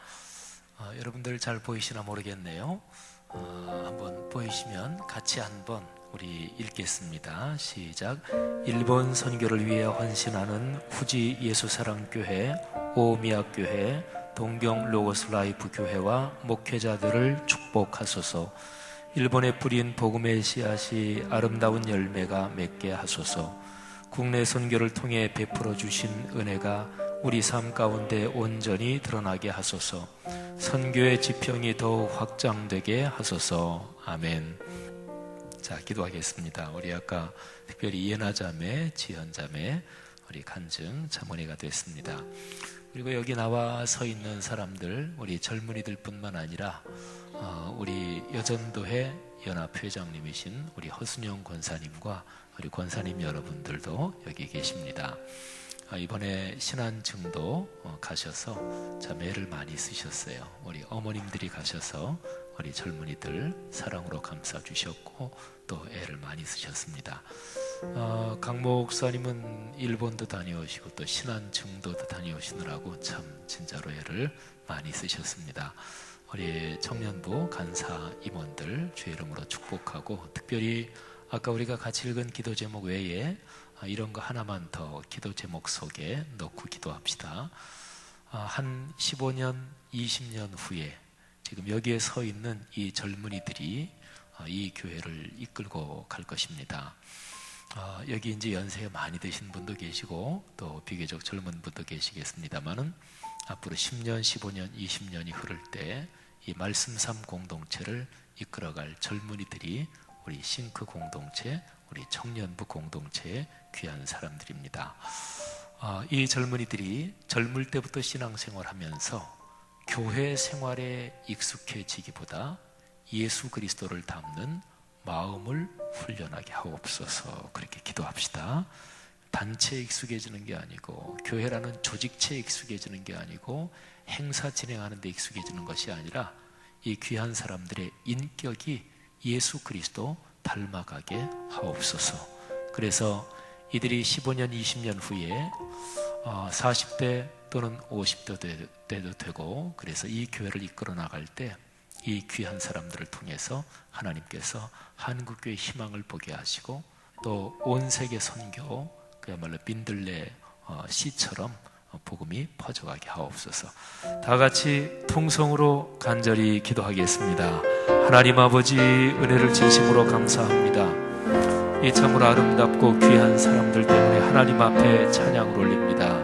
여러분들 잘 보이시나 모르겠네요. 한번 보이시면 같이 한번 우리 읽겠습니다. 시작. 일본 선교를 위해 헌신하는 후지 예수사랑교회, 오미학교회, 동경 로고스 라이프 교회와 목회자들을 축복하소서. 일본에 뿌린 복음의 씨앗이 아름다운 열매가 맺게 하소서. 국내 선교를 통해 베풀어 주신 은혜가 우리 삶 가운데 온전히 드러나게 하소서. 선교의 지평이 더욱 확장되게 하소서. 아멘. 자, 기도하겠습니다. 우리 아까 특별히 이은하자매, 지연자매 우리 간증 자문회가 됐습니다. 그리고 여기 나와 서 있는 사람들, 우리 젊은이들 뿐만 아니라 우리 여전도회 연합회장님이신 우리 허순영 권사님과 우리 권사님 여러분들도 여기 계십니다. 이번에 신안증도 가셔서 참 애를 많이 쓰셨어요. 우리 어머님들이 가셔서 우리 젊은이들 사랑으로 감싸주셨고 또 애를 많이 쓰셨습니다. 강 목사님은 일본도 다녀오시고 또 신안증도도 다녀오시느라고 참 진짜로 애를 많이 쓰셨습니다. 우리 청년부 간사 임원들 주의 이름으로 축복하고, 특별히 아까 우리가 같이 읽은 기도 제목 외에 이런 거 하나만 더 기도 제목 속에 넣고 기도합시다. 한 15년, 20년 후에 지금 여기에 서 있는 이 젊은이들이 이 교회를 이끌고 갈 것입니다. 여기 이제 연세가 많이 드신 분도 계시고 또 비교적 젊은 분도 계시겠습니다만은 앞으로 10년, 15년, 20년이 흐를 때 이 말씀 삶 공동체를 이끌어갈 젊은이들이 우리 싱크 공동체, 우리 청년부 공동체의 귀한 사람들입니다. 이 젊은이들이 젊을 때부터 신앙생활하면서 교회 생활에 익숙해지기보다 예수 그리스도를 담는 마음을 훈련하게 하옵소서. 그렇게 기도합시다. 단체에 익숙해지는 게 아니고 교회라는 조직체에 익숙해지는 게 아니고 행사 진행하는 데 익숙해지는 것이 아니라 이 귀한 사람들의 인격이 예수 그리스도 닮아가게 하옵소서. 그래서 이들이 15년, 20년 후에 40대 또는 50대 때도 되고, 그래서 이 교회를 이끌어 나갈 때 이 귀한 사람들을 통해서 하나님께서 한국교회의 희망을 보게 하시고 또 온 세계 선교, 그야말로 민들레 씨처럼 복음이 퍼져가게 하옵소서. 다 같이 통성으로 간절히 기도하겠습니다. 하나님 아버지, 은혜를 진심으로 감사합니다. 이 참으로 아름답고 귀한 사람들 때문에 하나님 앞에 찬양을 올립니다.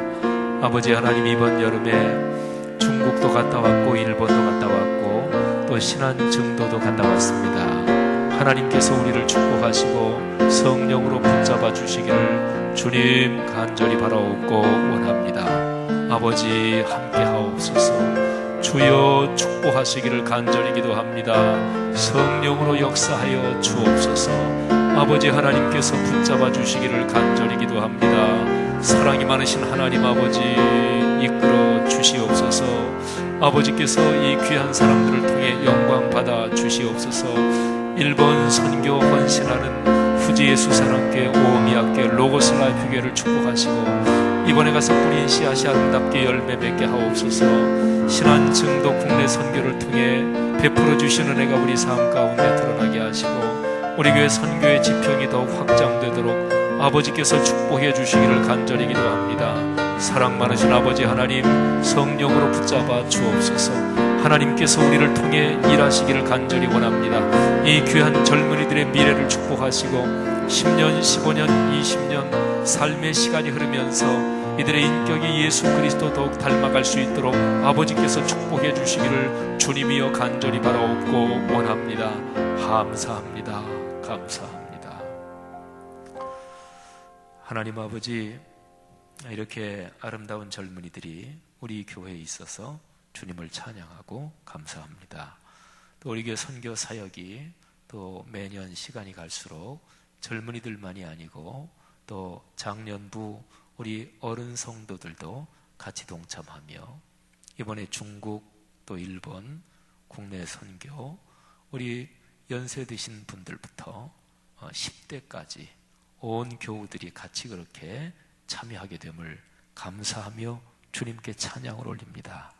아버지 하나님, 이번 여름에 중국도 갔다 왔고 일본도 갔다 왔고 또 신안증도도 갔다 왔습니다. 하나님께서 우리를 축복하시고 성령으로 붙잡아 주시기를 주님 간절히 바라옵고 원합니다. 아버지 함께 하옵소서. 주여 축복하시기를 간절히 기도합니다. 성령으로 역사하여 주옵소서. 아버지 하나님께서 붙잡아 주시기를 간절히 기도합니다. 사랑이 많으신 하나님 아버지 이끌어 주시옵소서. 아버지께서 이 귀한 사람들을 통해 영광 받아 주시옵소서. 일본 선교 헌신하는 후지 예수 사랑교회, 오미학교회, 로고스 라이프 교회를 축복하시고 이번에 가서 뿌린 씨앗이 아름답게 열매 맺게 하옵소서. 신안증도 국내 선교를 통해 베풀어 주시는 은혜가 우리 삶 가운데 드러나게 하시고 우리 교회 선교의 지평이 더욱 확장되도록 아버지께서 축복해 주시기를 간절히 기도합니다. 사랑 많으신 아버지 하나님, 성령으로 붙잡아 주옵소서. 하나님께서 우리를 통해 일하시기를 간절히 원합니다. 이 귀한 젊은이들의 미래를 축복하시고 10년, 15년, 20년 삶의 시간이 흐르면서 이들의 인격이 예수 그리스도 더욱 닮아갈 수 있도록 아버지께서 축복해 주시기를 주님이여 간절히 바라옵고 원합니다. 감사합니다. 감사합니다. 하나님 아버지, 이렇게 아름다운 젊은이들이 우리 교회에 있어서 주님을 찬양하고 감사합니다. 또 우리 교회 선교 사역이 또 매년 시간이 갈수록 젊은이들만이 아니고 또 장년부 우리 어른 성도들도 같이 동참하며 이번에 중국 또 일본 국내 선교, 우리 연세 드신 분들부터 10대까지 온 교우들이 같이 그렇게 참여하게 됨을 감사하며 주님께 찬양을 올립니다.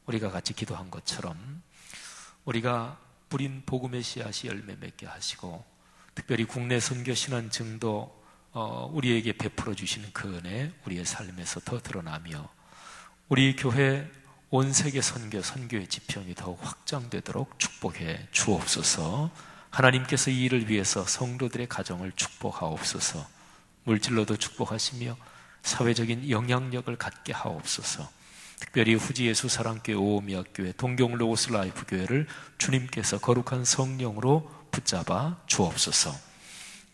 우리가 같이 기도한 것처럼 우리가 뿌린 복음의 씨앗이 열매 맺게 하시고, 특별히 국내 선교 신안 증도 우리에게 베풀어 주시는 그 은혜 우리의 삶에서 더 드러나며, 우리 교회 온 세계 선교의 지평이 더욱 확장되도록 축복해 주옵소서. 하나님께서 이 일을 위해서 성도들의 가정을 축복하옵소서. 물질로도 축복하시며 사회적인 영향력을 갖게 하옵소서. 특별히 후지 예수 사랑교회, 오미학교회, 동경 로고스 라이프 교회를 주님께서 거룩한 성령으로 붙잡아 주옵소서.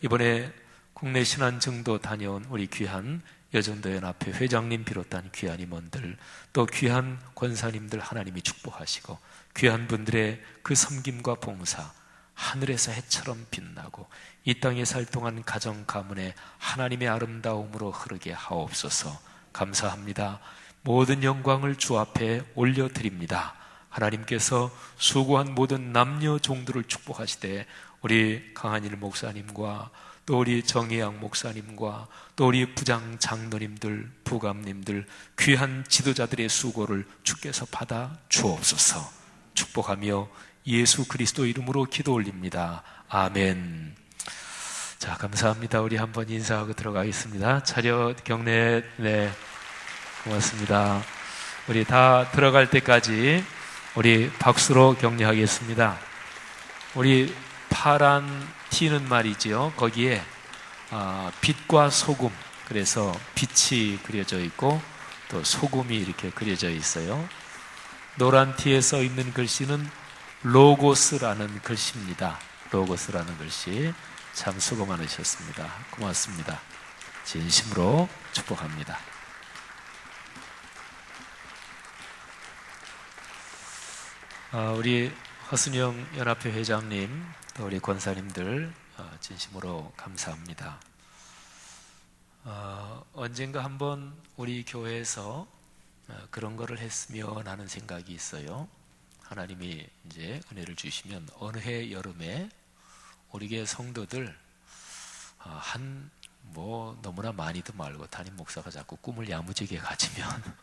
이번에 국내 신안 증도 다녀온 우리 귀한 여전도연합회 회장님 비롯한 귀한 임원들, 또 귀한 권사님들 하나님이 축복하시고, 귀한 분들의 그 섬김과 봉사 하늘에서 해처럼 빛나고 이 땅에 살 동안 가정 가문에 하나님의 아름다움으로 흐르게 하옵소서. 감사합니다. 모든 영광을 주 앞에 올려드립니다. 하나님께서 수고한 모든 남녀 종들을 축복하시되, 우리 강한일 목사님과 또 우리 정혜양 목사님과 또 우리 부장 장로님들, 부감님들, 귀한 지도자들의 수고를 주께서 받아 주옵소서. 축복하며 예수 그리스도 이름으로 기도 올립니다. 아멘. 자, 감사합니다. 우리 한번 인사하고 들어가겠습니다. 차렷 경례. 네, 고맙습니다. 우리 다 들어갈 때까지 우리 박수로 격려하겠습니다. 우리 파란 티는 말이죠, 거기에 빛과 소금, 그래서 빛이 그려져 있고 또 소금이 이렇게 그려져 있어요. 노란 티에 써 있는 글씨는 로고스라는 글씨입니다. 로고스라는 글씨. 참 수고 많으셨습니다. 고맙습니다. 진심으로 축복합니다. 우리 허순영 연합회 회장님, 또 우리 권사님들 진심으로 감사합니다. 언젠가 한번 우리 교회에서 그런 거를 했으면 하는 생각이 있어요. 하나님이 이제 은혜를 주시면 어느 해 여름에 우리 교회 성도들 너무나 많이도 말고 담임 목사가 자꾸 꿈을 야무지게 가지면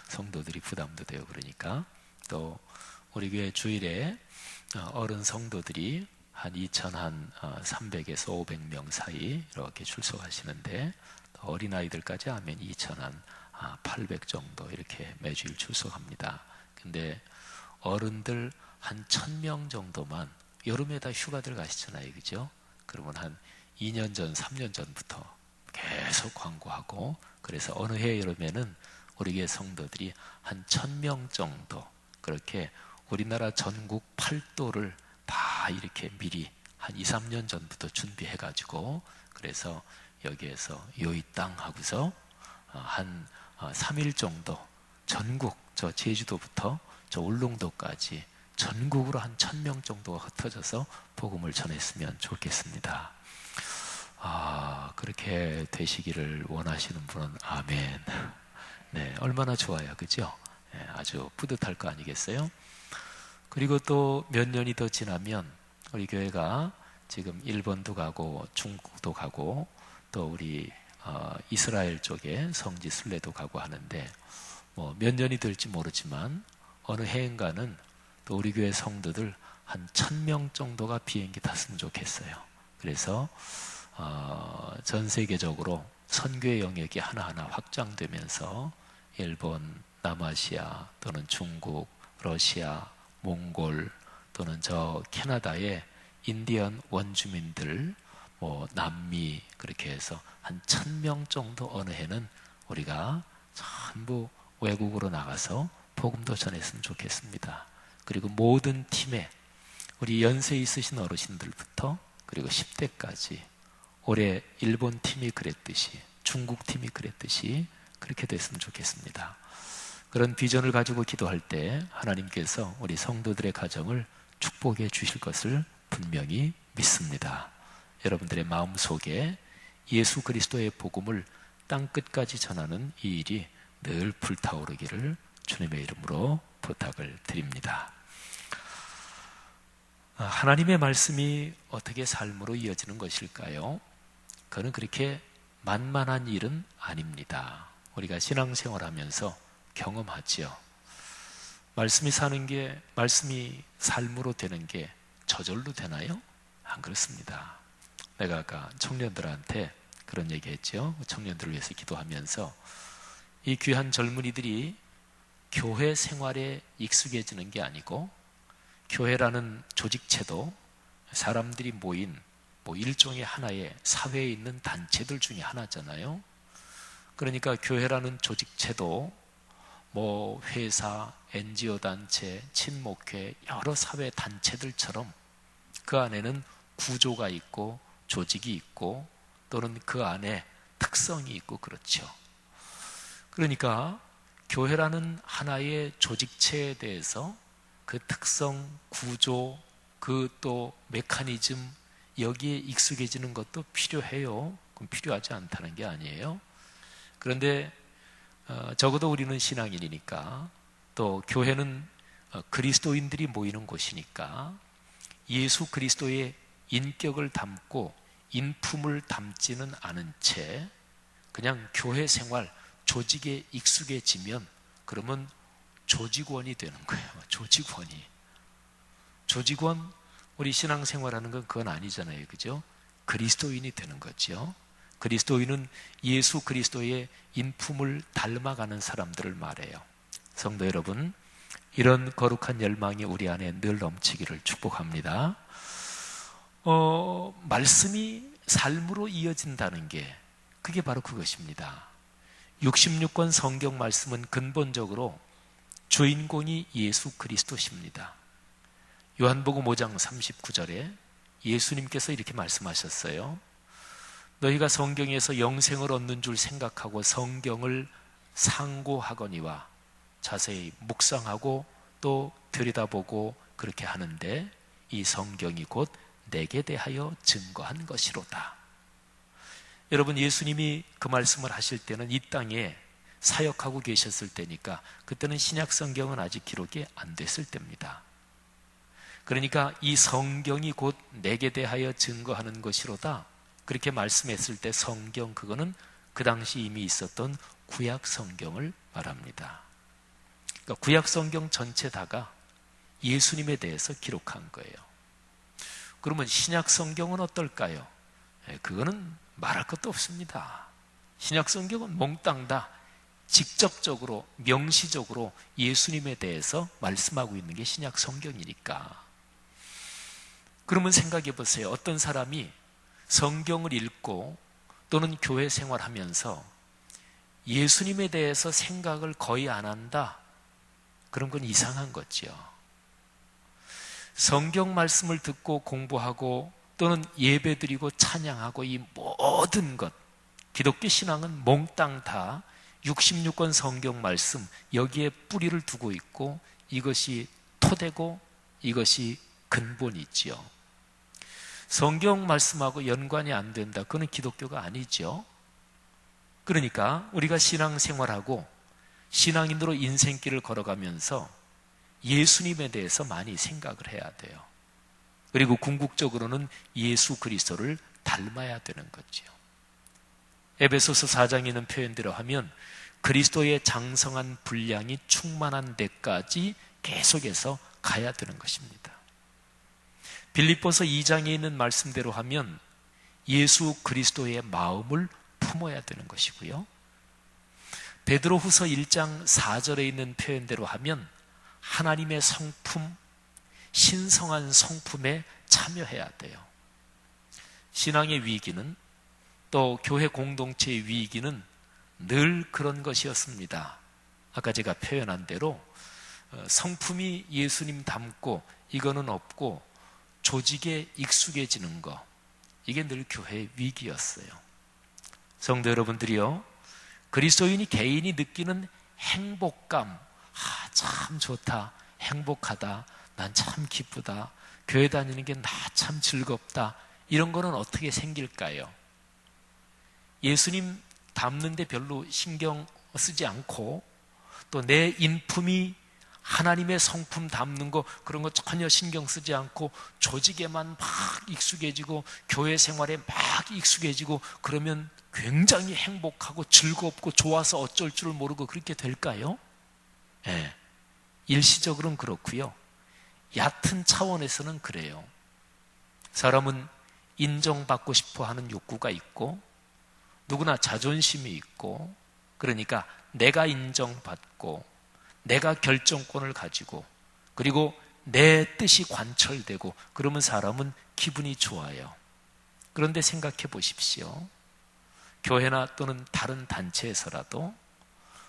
성도들이 부담도 되고, 그러니까 또 우리 교회 주일에 어른 성도들이 한 2,300에서 500명 사이 이렇게 출석하시는데, 어린아이들까지 하면 2,800 정도 이렇게 매주일 출석합니다. 근데 어른들 한 1,000명 정도만 여름에 다 휴가들 가시잖아요, 그죠? 그러면 한 2년 전, 3년 전부터 계속 광고하고, 그래서 어느 해 여름에는 우리 교회 성도들이 한 1,000명 정도 그렇게 우리나라 전국 8도를 다 이렇게 미리 한 2, 3년 전부터 준비해가지고, 그래서 여기에서 요이 땅 하고서 한 3일 정도 전국, 저 제주도부터 저 울릉도까지 전국으로 한 1,000명 정도가 흩어져서 복음을 전했으면 좋겠습니다. 그렇게 되시기를 원하시는 분은 아멘. 네, 얼마나 좋아요, 그죠? 네, 아주 뿌듯할 거 아니겠어요? 그리고 또 몇 년이 더 지나면 우리 교회가 지금 일본도 가고 중국도 가고 또 우리 이스라엘 쪽에 성지 순례도 가고 하는데, 몇 년이 될지 모르지만 어느 해인가는 또 우리 교회 성도들 한 1,000명 정도가 비행기 탔으면 좋겠어요. 그래서 전 세계적으로 선교의 영역이 하나하나 확장되면서 일본, 남아시아 또는 중국, 러시아, 몽골 또는 저 캐나다의 인디언 원주민들, 남미, 그렇게 해서 한 1,000명 정도 어느 해는 우리가 전부 외국으로 나가서 복음도 전했으면 좋겠습니다. 그리고 모든 팀에 우리 연세 있으신 어르신들부터 그리고 10대까지 올해 일본 팀이 그랬듯이, 중국 팀이 그랬듯이 그렇게 됐으면 좋겠습니다. 그런 비전을 가지고 기도할 때 하나님께서 우리 성도들의 가정을 축복해 주실 것을 분명히 믿습니다. 여러분들의 마음속에 예수 그리스도의 복음을 땅끝까지 전하는 이 일이 늘 불타오르기를 주님의 이름으로 부탁을 드립니다. 하나님의 말씀이 어떻게 삶으로 이어지는 것일까요? 그건 그렇게 만만한 일은 아닙니다. 우리가 신앙생활하면서 경험하지요. 말씀이 사는 게, 말씀이 삶으로 되는 게 저절로 되나요? 안 그렇습니다. 내가 아까 청년들한테 그런 얘기 했죠. 청년들을 위해서 기도하면서 이 귀한 젊은이들이 교회 생활에 익숙해지는 게 아니고, 교회라는 조직체도 사람들이 모인 일종의 하나의 사회에 있는 단체들 중에 하나잖아요. 그러니까 교회라는 조직체도 회사, NGO 단체, 친목회, 여러 사회 단체들처럼 그 안에는 구조가 있고 조직이 있고 또는 그 안에 특성이 있고 그렇죠. 그러니까 교회라는 하나의 조직체에 대해서 그 특성, 구조, 그 또 메커니즘, 여기에 익숙해지는 것도 필요해요. 그럼 필요하지 않다는 게 아니에요. 그런데 적어도 우리는 신앙인이니까, 또 교회는 그리스도인들이 모이는 곳이니까 예수 그리스도의 인격을 담고 인품을 담지는 않은 채 그냥 교회 생활, 조직에 익숙해지면 그러면 조직원이 되는 거예요. 조직원, 우리 신앙생활하는 건 그건 아니잖아요. 그죠? 그리스도인이 되는 거죠. 그리스도인은 예수 그리스도의 인품을 닮아가는 사람들을 말해요. 성도 여러분, 이런 거룩한 열망이 우리 안에 늘 넘치기를 축복합니다. 말씀이 삶으로 이어진다는 게 그게 바로 그것입니다. 66권 성경 말씀은 근본적으로 주인공이 예수 그리스도십니다. 요한복음 5장 39절에 예수님께서 이렇게 말씀하셨어요. 너희가 성경에서 영생을 얻는 줄 생각하고 성경을 상고하거니와 자세히 묵상하고 또 들여다보고 그렇게 하는데 이 성경이 곧 내게 대하여 증거한 것이로다. 여러분, 예수님이 그 말씀을 하실 때는 이 땅에 사역하고 계셨을 때니까 그때는 신약 성경은 아직 기록이 안 됐을 때입니다. 그러니까 이 성경이 곧 내게 대하여 증거하는 것이로다, 그렇게 말씀했을 때 성경, 그거는 그 당시 이미 있었던 구약 성경을 말합니다. 그러니까 구약 성경 전체 다가 예수님에 대해서 기록한 거예요. 그러면 신약 성경은 어떨까요? 그거는 말할 것도 없습니다. 신약 성경은 몽땅 다 직접적으로, 명시적으로 예수님에 대해서 말씀하고 있는 게 신약 성경이니까. 그러면 생각해 보세요. 어떤 사람이 성경을 읽고 또는 교회 생활하면서 예수님에 대해서 생각을 거의 안 한다? 그런 건 이상한 거죠. 성경 말씀을 듣고 공부하고 또는 예배드리고 찬양하고 이 모든 것, 기독교 신앙은 몽땅 다 66권 성경 말씀, 여기에 뿌리를 두고 있고 이것이 토대고 이것이 근본이지요. 성경 말씀하고 연관이 안 된다, 그건 기독교가 아니죠. 그러니까 우리가 신앙생활하고 신앙인으로 인생길을 걸어가면서 예수님에 대해서 많이 생각을 해야 돼요. 그리고 궁극적으로는 예수 그리스도를 닮아야 되는 거죠. 에베소서 4장에 있는 표현대로 하면 그리스도의 장성한 분량이 충만한 데까지 계속해서 가야 되는 것입니다. 빌립보서 2장에 있는 말씀대로 하면 예수 그리스도의 마음을 품어야 되는 것이고요. 베드로후서 1장 4절에 있는 표현대로 하면 하나님의 성품, 신성한 성품에 참여해야 돼요. 신앙의 위기는, 또 교회 공동체의 위기는 늘 그런 것이었습니다. 아까 제가 표현한 대로 성품이 예수님 닮고 이거는 없고 조직에 익숙해지는 거, 이게 늘 교회의 위기였어요. 성도 여러분들이요, 그리스도인이 개인이 느끼는 행복감, 참 좋다, 행복하다, 난 참 기쁘다, 교회 다니는 게 나 참 즐겁다, 이런 거는 어떻게 생길까요? 예수님 닮는데 별로 신경 쓰지 않고 또 내 인품이 하나님의 성품 담는 거 그런 거 전혀 신경 쓰지 않고 조직에만 막 익숙해지고 교회 생활에 막 익숙해지고 그러면 굉장히 행복하고 즐겁고 좋아서 어쩔 줄 모르고 그렇게 될까요? 예. 일시적으로는 그렇고요. 얕은 차원에서는 그래요. 사람은 인정받고 싶어 하는 욕구가 있고 누구나 자존심이 있고 그러니까 내가 인정받고 내가 결정권을 가지고 그리고 내 뜻이 관철되고 그러면 사람은 기분이 좋아요. 그런데 생각해 보십시오. 교회나 또는 다른 단체에서라도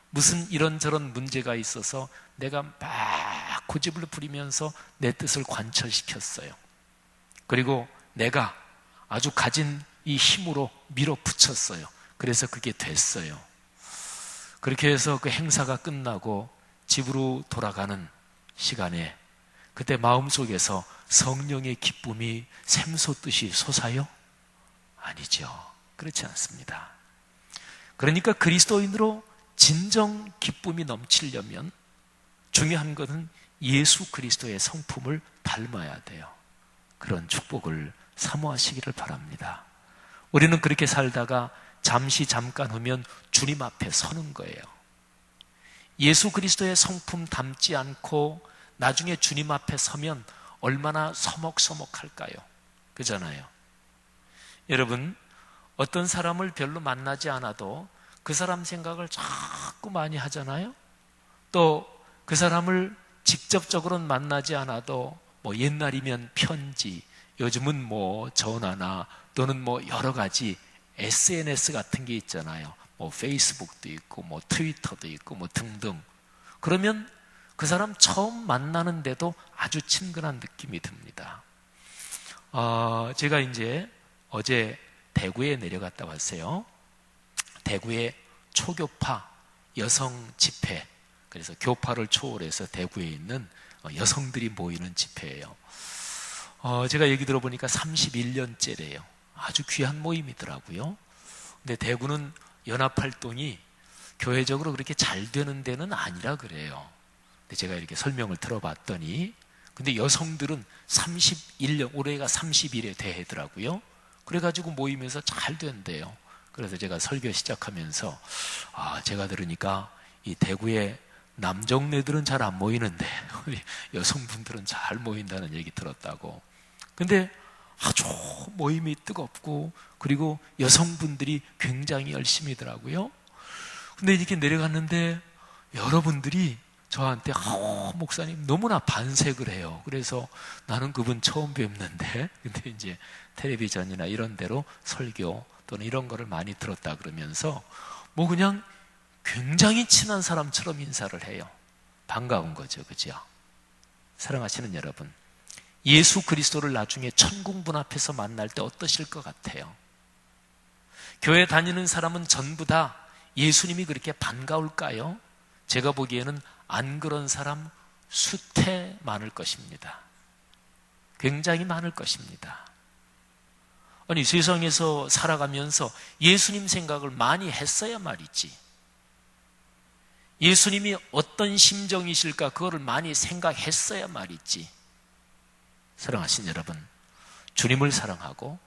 무슨 이런저런 문제가 있어서 내가 막 고집을 부리면서 내 뜻을 관철시켰어요. 그리고 내가 아주 가진 이 힘으로 밀어붙였어요. 그래서 그게 됐어요. 그렇게 해서 그 행사가 끝나고 집으로 돌아가는 시간에 그때 마음속에서 성령의 기쁨이 샘솟듯이 솟아요? 아니죠. 그렇지 않습니다. 그러니까 그리스도인으로 진정 기쁨이 넘치려면 중요한 것은 예수 그리스도의 성품을 닮아야 돼요. 그런 축복을 사모하시기를 바랍니다. 우리는 그렇게 살다가 잠깐 후면 주님 앞에 서는 거예요. 예수 그리스도의 성품 닮지 않고 나중에 주님 앞에 서면 얼마나 서먹서먹할까요? 그잖아요. 여러분, 어떤 사람을 별로 만나지 않아도 그 사람 생각을 자꾸 많이 하잖아요. 또 그 사람을 직접적으로는 만나지 않아도 뭐 옛날이면 편지, 요즘은 뭐 전화나 또는 뭐 여러 가지 SNS 같은 게 있잖아요. 뭐 페이스북도 있고 뭐 트위터도 있고 뭐 등등. 그러면 그 사람 처음 만나는데도 아주 친근한 느낌이 듭니다. 제가 이제 어제 대구에 내려갔다 왔어요. 대구에 초교파 여성 집회, 그래서 교파를 초월해서 대구에 있는 여성들이 모이는 집회예요. 제가 얘기 들어보니까 31년째래요. 아주 귀한 모임이더라고요. 근데 대구는 연합활동이 교회적으로 그렇게 잘 되는 데는 아니라 그래요. 근데 제가 이렇게 설명을 들어봤더니 근데 여성들은 31년, 올해가 31회 대회더라고요. 그래가지고 모이면서 잘 된대요. 그래서 제가 설교 시작하면서 제가 들으니까 이 대구에 남정네들은 잘 안 모이는데 우리 여성분들은 잘 모인다는 얘기 들었다고. 근데 아주 모임이 뜨겁고 그리고 여성분들이 굉장히 열심히더라고요. 근데 이렇게 내려갔는데 여러분들이 저한테 목사님 너무나 반색을 해요. 그래서 나는 그분 처음 뵙는데 근데 이제 텔레비전이나 이런 데로 설교 또는 이런 거를 많이 들었다 그러면서 뭐 그냥 굉장히 친한 사람처럼 인사를 해요. 반가운 거죠. 그죠? 사랑하시는 여러분, 예수 그리스도를 나중에 천국문 앞에서 만날 때 어떠실 것 같아요? 교회 다니는 사람은 전부 다 예수님이 그렇게 반가울까요? 제가 보기에는 안 그런 사람 수태 많을 것입니다. 굉장히 많을 것입니다. 아니, 세상에서 살아가면서 예수님 생각을 많이 했어야 말이지. 예수님이 어떤 심정이실까 그거를 많이 생각했어야 말이지. 사랑하신 여러분, 주님을 사랑하고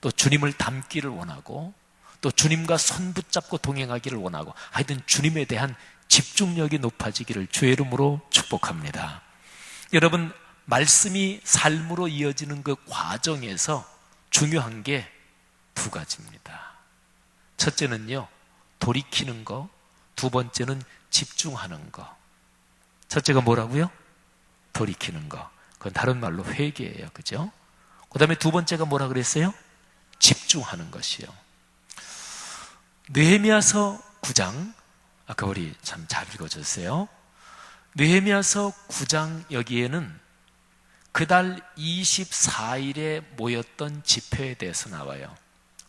또 주님을 닮기를 원하고 또 주님과 손 붙잡고 동행하기를 원하고 하여튼 주님에 대한 집중력이 높아지기를 주의 이름으로 축복합니다. 여러분, 말씀이 삶으로 이어지는 그 과정에서 중요한 게 두 가지입니다. 첫째는요, 돌이키는 거. 두 번째는 집중하는 거. 첫째가 뭐라고요? 돌이키는 거. 그건 다른 말로 회개예요. 그죠? 그 다음에 두 번째가 뭐라 그랬어요? 집중하는 것이요. 느헤미야서 9장, 아까 우리 참 잘 읽어줬어요. 느헤미야서 9장 여기에는 그달 24일에 모였던 집회에 대해서 나와요.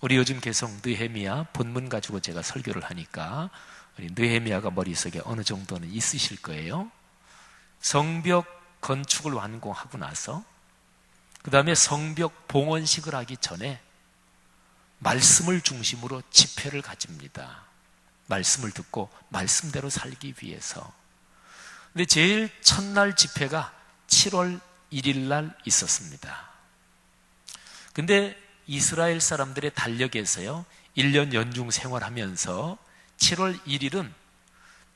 우리 요즘 계속 느헤미야 본문 가지고 제가 설교를 하니까 우리 느헤미야가 머릿속에 어느 정도는 있으실 거예요. 성벽 건축을 완공하고 나서 그 다음에 성벽 봉헌식을 하기 전에 말씀을 중심으로 집회를 가집니다. 말씀을 듣고 말씀대로 살기 위해서. 근데 제일 첫날 집회가 7월 1일 날 있었습니다. 근데 이스라엘 사람들의 달력에서요, 1년 연중 생활하면서 7월 1일은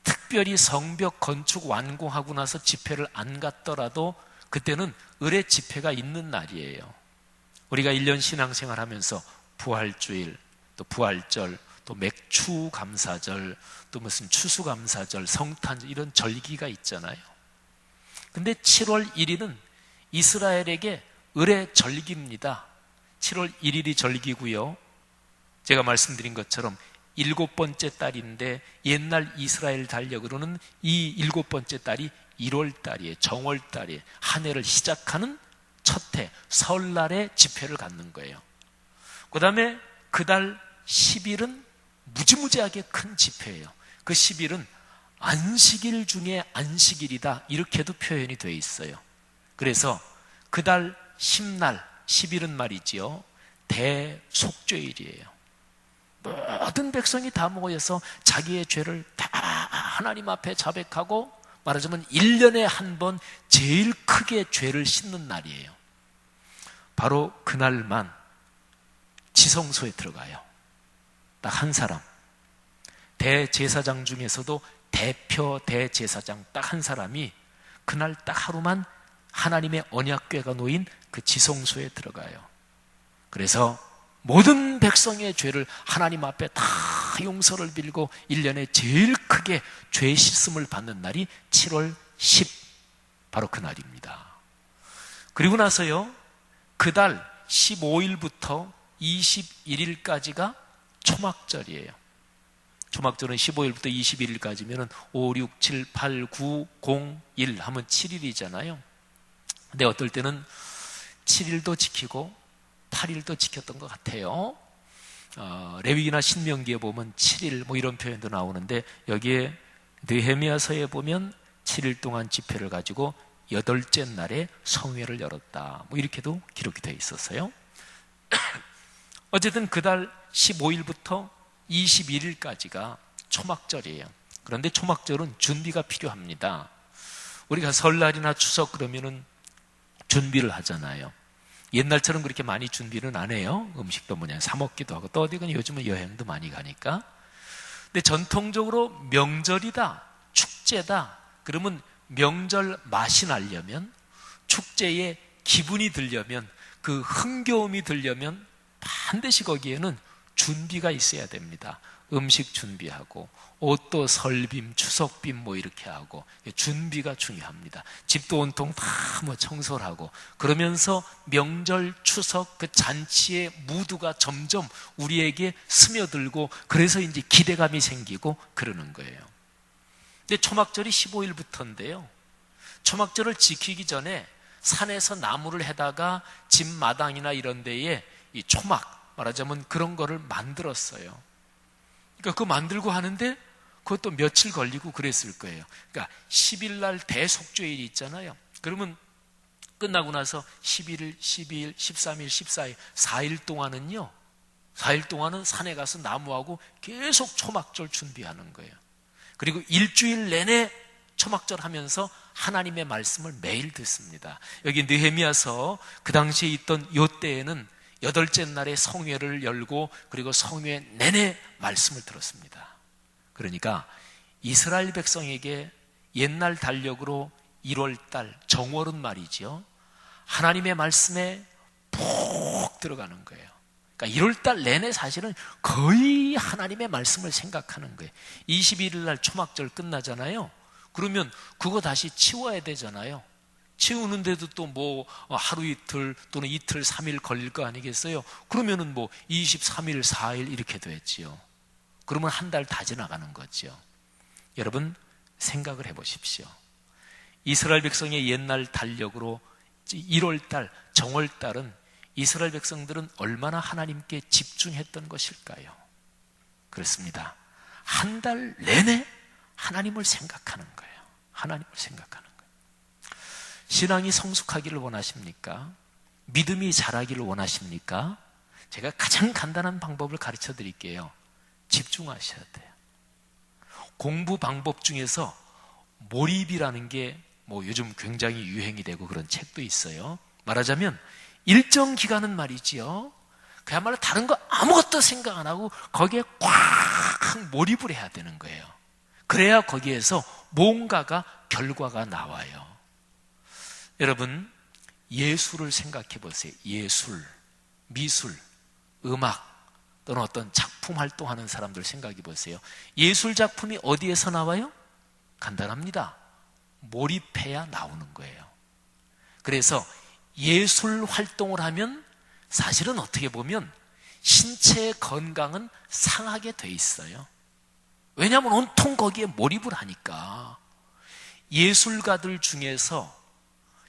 특별히 성벽 건축 완공하고 나서 집회를 안 갔더라도 그때는 의례 집회가 있는 날이에요. 우리가 1년 신앙생활 하면서 부활주일, 또 부활절, 또 맥추 감사절, 또 무슨 추수감사절, 성탄절 이런 절기가 있잖아요. 근데 7월 1일은 이스라엘에게 의례 절기입니다. 7월 1일이 절기고요. 제가 말씀드린 것처럼 7번째 달인데 옛날 이스라엘 달력으로는 이 7번째 달이 1월 달이에요. 정월 달이에요. 한 해를 시작하는 첫 해, 설날에 집회를 갖는 거예요. 그 다음에 그달 10일은 무지무지하게 큰 집회예요. 그 10일은 안식일 중에 안식일이다, 이렇게도 표현이 되어 있어요. 그래서 그달 10날, 10일은 말이지요, 대속죄일이에요. 모든 백성이 다 모여서 자기의 죄를 다 하나님 앞에 자백하고, 말하자면 1년에 한 번 제일 크게 죄를 씻는 날이에요. 바로 그날만 지성소에 들어가요. 딱 한 사람. 대제사장 중에서도 대표 대제사장 딱 한 사람이 그날 딱 하루만 하나님의 언약궤가 놓인 그 지성소에 들어가요. 그래서 모든 백성의 죄를 하나님 앞에 다 용서를 빌고 1년에 제일 크게 죄 씻음을 받는 날이 7월 10, 바로 그 날입니다. 그리고 나서요, 그달 15일부터 21일까지가 초막절이에요. 초막절은 15일부터 21일까지면 5, 6, 7, 8, 9, 0, 1 하면 7일이잖아요. 근데 어떨 때는 7일도 지키고 8일도 지켰던 것 같아요. 레위기나 신명기에 보면 7일 뭐 이런 표현도 나오는데, 여기에 느헤미야서에 보면 7일 동안 집회를 가지고 8째 날에 성회를 열었다, 뭐 이렇게도 기록이 되어 있었어요. 어쨌든 그달 15일부터 21일까지가 초막절이에요. 그런데 초막절은 준비가 필요합니다. 우리가 설날이나 추석 그러면은 준비를 하잖아요. 옛날처럼 그렇게 많이 준비는 안 해요. 음식도 뭐냐 사 먹기도 하고, 또 어디 가니 요즘은 여행도 많이 가니까. 근데 전통적으로 명절이다, 축제다, 그러면 명절 맛이 나려면, 축제에 기분이 들려면, 그 흥겨움이 들려면 반드시 거기에는 준비가 있어야 됩니다. 음식 준비하고, 옷도 설빔, 추석빔 뭐 이렇게 하고, 준비가 중요합니다. 집도 온통 다 뭐 청소를 하고, 그러면서 명절, 추석 그 잔치의 무드가 점점 우리에게 스며들고, 그래서 이제 기대감이 생기고 그러는 거예요. 근데 초막절이 15일부터인데요. 초막절을 지키기 전에 산에서 나무를 해다가 집 마당이나 이런 데에 이 초막, 말하자면 그런 거를 만들었어요. 그러니까 그거 만들고 하는데 그것도 며칠 걸리고 그랬을 거예요. 그러니까 10일 날 대속죄일이 있잖아요. 그러면 끝나고 나서 11일, 12일, 13일, 14일, 4일 동안은요, 4일 동안은 산에 가서 나무하고 계속 초막절 준비하는 거예요. 그리고 일주일 내내 초막절 하면서 하나님의 말씀을 매일 듣습니다. 여기 느헤미야서 그 당시에 있던 요 때에는 8째 날에 성회를 열고, 그리고 성회 내내 말씀을 들었습니다. 그러니까 이스라엘 백성에게 옛날 달력으로 1월달 정월은 말이죠, 하나님의 말씀에 푹 들어가는 거예요. 그러니까 1월달 내내 사실은 거의 하나님의 말씀을 생각하는 거예요. 21일 날 초막절 끝나잖아요. 그러면 그거 다시 치워야 되잖아요. 치우는데도 또 뭐 하루 이틀 또는 이틀 3일 걸릴 거 아니겠어요? 그러면은 뭐 23일 4일 이렇게 됐지요. 그러면 한 달 다 지나가는 거죠. 여러분 생각을 해보십시오. 이스라엘 백성의 옛날 달력으로 1월달 정월달은 이스라엘 백성들은 얼마나 하나님께 집중했던 것일까요? 그렇습니다. 한 달 내내 하나님을 생각하는 거예요. 하나님을 생각하는 거예요. 신앙이 성숙하기를 원하십니까? 믿음이 자라기를 원하십니까? 제가 가장 간단한 방법을 가르쳐 드릴게요. 집중하셔야 돼요. 공부 방법 중에서 몰입이라는 게 뭐 요즘 굉장히 유행이 되고 그런 책도 있어요. 말하자면 일정 기간은 말이지요, 그야말로 다른 거 아무것도 생각 안 하고 거기에 꽉 몰입을 해야 되는 거예요. 그래야 거기에서 뭔가가 결과가 나와요. 여러분, 예술을 생각해 보세요. 예술, 미술, 음악 또는 어떤 작품 활동하는 사람들 생각해 보세요. 예술 작품이 어디에서 나와요? 간단합니다. 몰입해야 나오는 거예요. 그래서 예술 활동을 하면 사실은 어떻게 보면 신체의 건강은 상하게 돼 있어요. 왜냐하면 온통 거기에 몰입을 하니까. 예술가들 중에서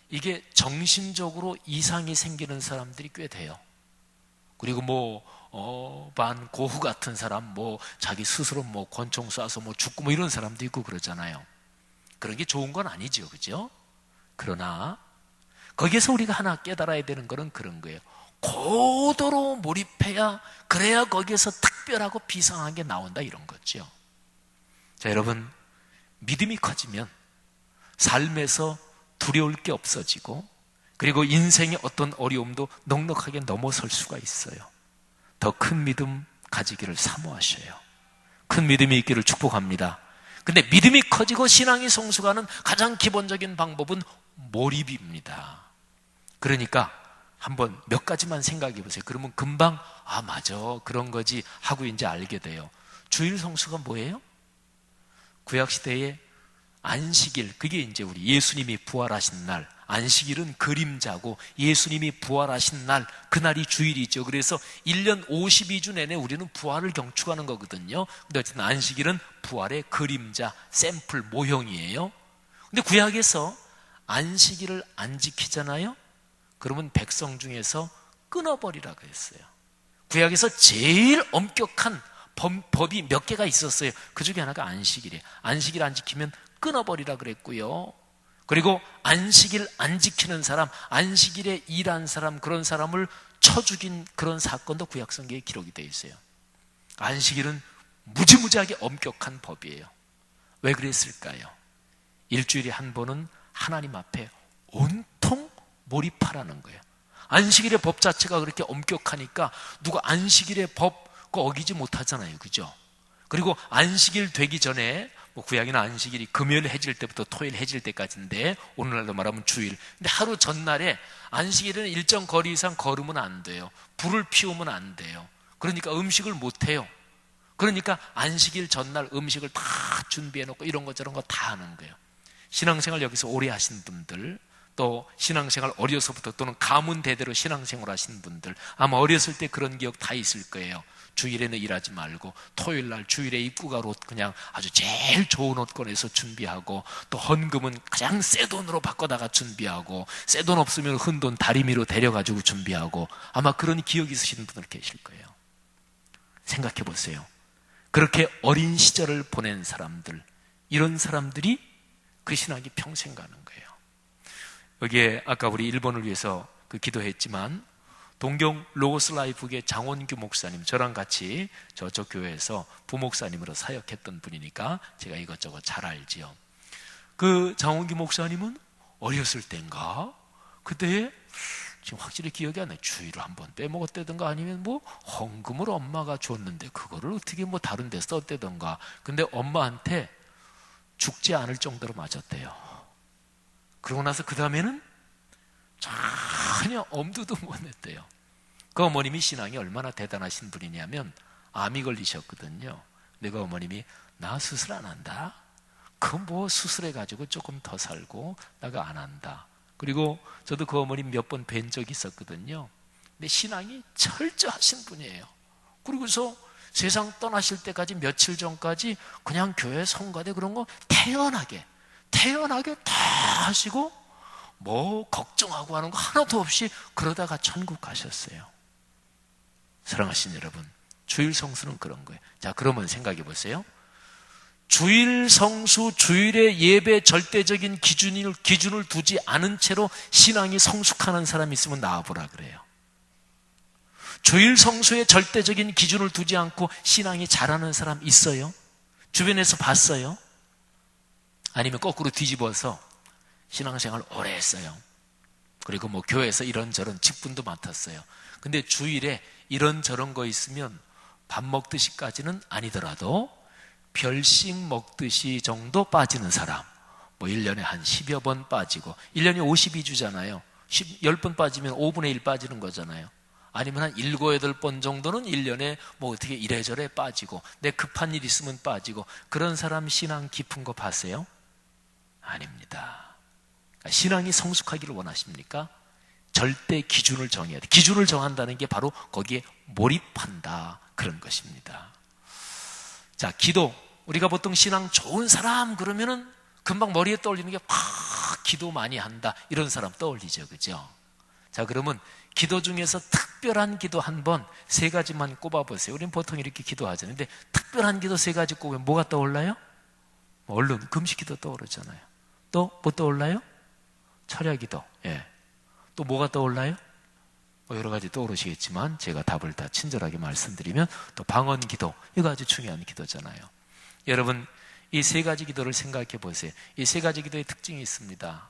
이게 정신적으로 이상이 생기는 사람들이 꽤 돼요. 그리고 반 고흐 같은 사람, 자기 스스로 권총 쏴서 죽고 이런 사람도 있고 그러잖아요. 그런 게 좋은 건 아니죠, 그죠? 그러나 거기에서 우리가 하나 깨달아야 되는 거는 그런 거예요. 고도로 몰입해야, 그래야 거기에서 특별하고 비상한 게 나온다, 이런 거죠. 자, 여러분, 믿음이 커지면 삶에서 두려울 게 없어지고, 그리고 인생의 어떤 어려움도 넉넉하게 넘어설 수가 있어요. 더 큰 믿음 가지기를 사모하셔요. 큰 믿음이 있기를 축복합니다. 근데 믿음이 커지고 신앙이 성숙하는 가장 기본적인 방법은 몰입입니다. 그러니까 한번 몇 가지만 생각해 보세요. 그러면 금방 맞아, 그런 거지 하고 이제 알게 돼요. 주일 성수가 뭐예요? 구약시대에 안식일, 그게 이제 우리 예수님이 부활하신 날, 안식일은 그림자고 예수님이 부활하신 날, 그날이 주일이죠. 그래서 1년 52주 내내 우리는 부활을 경축하는 거거든요. 근데 어쨌든 안식일은 부활의 그림자, 샘플, 모형이에요. 근데 구약에서 안식일을 안 지키잖아요. 그러면 백성 중에서 끊어버리라 그랬어요. 구약에서 제일 엄격한 법이 몇 개가 있었어요. 그 중에 하나가 안식일이에요. 안식일 안 지키면 끊어버리라 그랬고요. 그리고 안식일 안 지키는 사람, 안식일에 일한 사람, 그런 사람을 쳐 죽인 그런 사건도 구약성경에 기록이 되어 있어요. 안식일은 무지무지하게 엄격한 법이에요. 왜 그랬을까요? 일주일에 한 번은 하나님 앞에 온통 몰입하라는 거예요. 안식일의 법 자체가 그렇게 엄격하니까 누가 안식일의 법 그거 어기지 못하잖아요, 그죠? 그리고 안식일 되기 전에 구약에는 안식일이 금요일 해질 때부터 토요일 해질 때까지인데, 오늘날로 말하면 주일. 근데 하루 전날에 안식일은 일정 거리 이상 걸으면 안 돼요. 불을 피우면 안 돼요. 그러니까 음식을 못 해요. 그러니까 안식일 전날 음식을 다 준비해 놓고 이런 거 저런 거 다 하는 거예요. 신앙생활 여기서 오래 하신 분들, 또 신앙생활 어려서부터 또는 가문 대대로 신앙생활 하신 분들, 아마 어렸을 때 그런 기억 다 있을 거예요. 주일에는 일하지 말고 토요일날 주일에 입고 갈 옷 그냥 아주 제일 좋은 옷 꺼내서 준비하고, 또 헌금은 가장 새 돈으로 바꿔다가 준비하고, 새 돈 없으면 헌돈 다리미로 데려가지고 준비하고, 아마 그런 기억이 있으신 분들 계실 거예요. 생각해 보세요. 그렇게 어린 시절을 보낸 사람들, 이런 사람들이 그 신학이 평생 가는 거예요. 여기에 아까 우리 일본을 위해서 기도했지만, 동경 로고스 라이프의 장원규 목사님, 저랑 같이 저쪽 교회에서 부목사님으로 사역했던 분이니까 제가 이것저것 잘 알지요. 그 장원규 목사님은 어렸을 때인가 그때 지금 확실히 기억이 안 나요. 주일을 한번 빼먹었다든가 아니면 헌금을 엄마가 줬는데 그거를 어떻게 다른 데 썼다든가. 근데 엄마한테 죽지 않을 정도로 맞았대요. 그러고 나서 그 다음에는 전혀 엄두도 못 냈대요. 그 어머님이 신앙이 얼마나 대단하신 분이냐면 암이 걸리셨거든요. 근데 그 어머님이 나 수술 안 한다. 그 수술해가지고 조금 더 살고 나가 안 한다. 그리고 저도 그 어머님 몇 번 뵌 적이 있었거든요. 근데 신앙이 철저하신 분이에요. 그리고서 세상 떠나실 때까지 며칠 전까지 그냥 교회 성가대 그런 거 태연하게 다 하시고 걱정하고 하는 거 하나도 없이 그러다가 천국 가셨어요. 사랑하신 여러분, 주일 성수는 그런 거예요. 자, 그러면 생각해 보세요. 주일 성수, 주일의 예배 절대적인 기준을 두지 않은 채로 신앙이 성숙하는 사람이 있으면 나와보라 그래요. 주일 성수의 절대적인 기준을 두지 않고 신앙이 잘하는 사람 있어요? 주변에서 봤어요? 아니면 거꾸로 뒤집어서 신앙생활 오래 했어요. 그리고 뭐 교회에서 이런저런 직분도 맡았어요. 근데 주일에 이런저런 거 있으면 밥 먹듯이까지는 아니더라도 별식 먹듯이 정도 빠지는 사람, 뭐 1년에 한 10여 번 빠지고, 1년이 52주잖아요. 10번 빠지면 5분의 1 빠지는 거잖아요. 아니면 한 7, 8번 정도는 1년에 뭐 어떻게 이래저래 빠지고, 내 급한 일 있으면 빠지고, 그런 사람 신앙 깊은 거 봤어요? 아닙니다. 신앙이 성숙하기를 원하십니까? 절대 기준을 정해야 돼. 기준을 정한다는 게 바로 거기에 몰입한다, 그런 것입니다. 자, 기도. 우리가 보통 신앙 좋은 사람 그러면은 금방 머리에 떠올리는 게 기도 많이 한다, 이런 사람 떠올리죠, 그죠? 자, 그러면 기도 중에서 특별한 기도 한번 3가지만 꼽아보세요. 우리는 보통 이렇게 기도하잖아요. 근데 특별한 기도 3가지 꼽으면 뭐가 떠올라요? 얼른 금식기도 떠오르잖아요. 또 뭐 떠올라요? 철야기도. 예. 또 뭐가 떠올라요? 여러 가지 떠오르시겠지만 제가 답을 다 친절하게 말씀드리면 또 방언기도, 이거 아주 중요한 기도잖아요. 여러분, 이 3가지 기도를 생각해 보세요. 이 3가지 기도의 특징이 있습니다.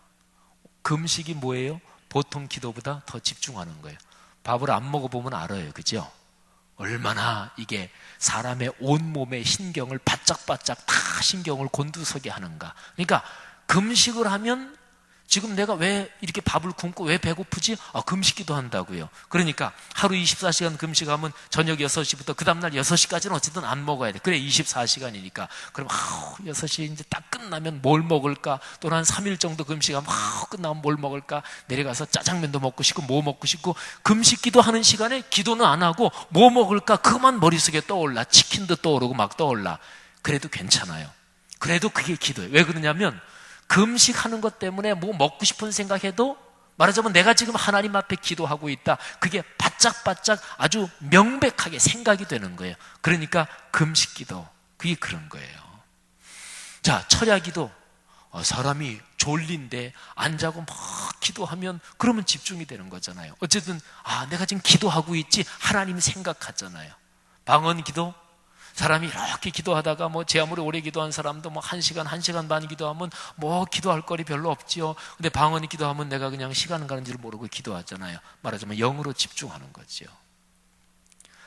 금식이 뭐예요? 보통 기도보다 더 집중하는 거예요. 밥을 안 먹어보면 알아요, 그죠? 얼마나 이게 사람의 온몸의 신경을 바짝바짝 다 신경을 곤두서게 하는가. 그러니까 금식을 하면 지금 내가 왜 이렇게 밥을 굶고 왜 배고프지? 금식기도 한다고요. 그러니까 하루 24시간 금식하면 저녁 6시부터 그 다음날 6시까지는 어쨌든 안 먹어야 돼. 그래, 24시간이니까. 그럼 6시 이제 딱 끝나면 뭘 먹을까? 또는 한 3일 정도 금식하면 끝나면 뭘 먹을까? 내려가서 짜장면도 먹고 싶고 뭐 먹고 싶고, 금식기도 하는 시간에 기도는 안 하고 뭐 먹을까? 그만 머릿속에 떠올라. 치킨도 떠오르고 막 떠올라. 그래도 괜찮아요. 그래도 그게 기도예요. 왜 그러냐면 금식하는 것 때문에 뭐 먹고 싶은 생각해도 말하자면 내가 지금 하나님 앞에 기도하고 있다, 그게 바짝바짝 아주 명백하게 생각이 되는 거예요. 그러니까 금식기도, 그게 그런 거예요. 자, 철야기도. 사람이 졸린데 안 자고 막 기도하면 그러면 집중이 되는 거잖아요. 어쨌든 내가 지금 기도하고 있지, 하나님 생각하잖아요. 방언기도. 사람이 이렇게 기도하다가 제 아무리 오래 기도한 사람도 1시간, 1시간 반 기도하면 기도할 거리 별로 없지요. 근데 방언이 기도하면 내가 그냥 시간 가는 줄 모르고 기도하잖아요. 말하자면 영으로 집중하는 거죠.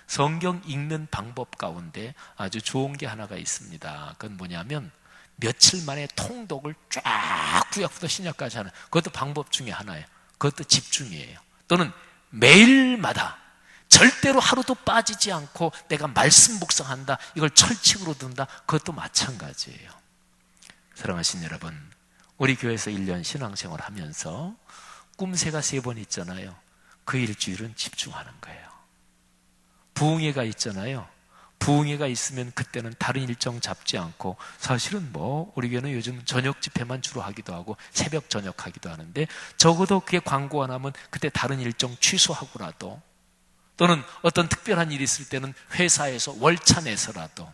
성경 읽는 방법 가운데 아주 좋은 게 하나가 있습니다. 그건 뭐냐면 며칠 만에 통독을 쫙 구약부터 신약까지 하는, 그것도 방법 중에 하나예요. 그것도 집중이에요. 또는 매일마다 절대로 하루도 빠지지 않고 내가 말씀 묵상한다, 이걸 철칙으로 둔다, 그것도 마찬가지예요. 사랑하신 여러분, 우리 교회에서 1년 신앙생활 하면서 꿈새가 3번 있잖아요. 그 일주일은 집중하는 거예요. 부흥회가 있잖아요. 부흥회가 있으면 그때는 다른 일정 잡지 않고, 사실은 우리 교회는 요즘 저녁 집회만 주로 하기도 하고 새벽 저녁 하기도 하는데, 적어도 그게 광고 안 하면 그때 다른 일정 취소하고라도, 또는 어떤 특별한 일이 있을 때는 회사에서 월차 내서라도,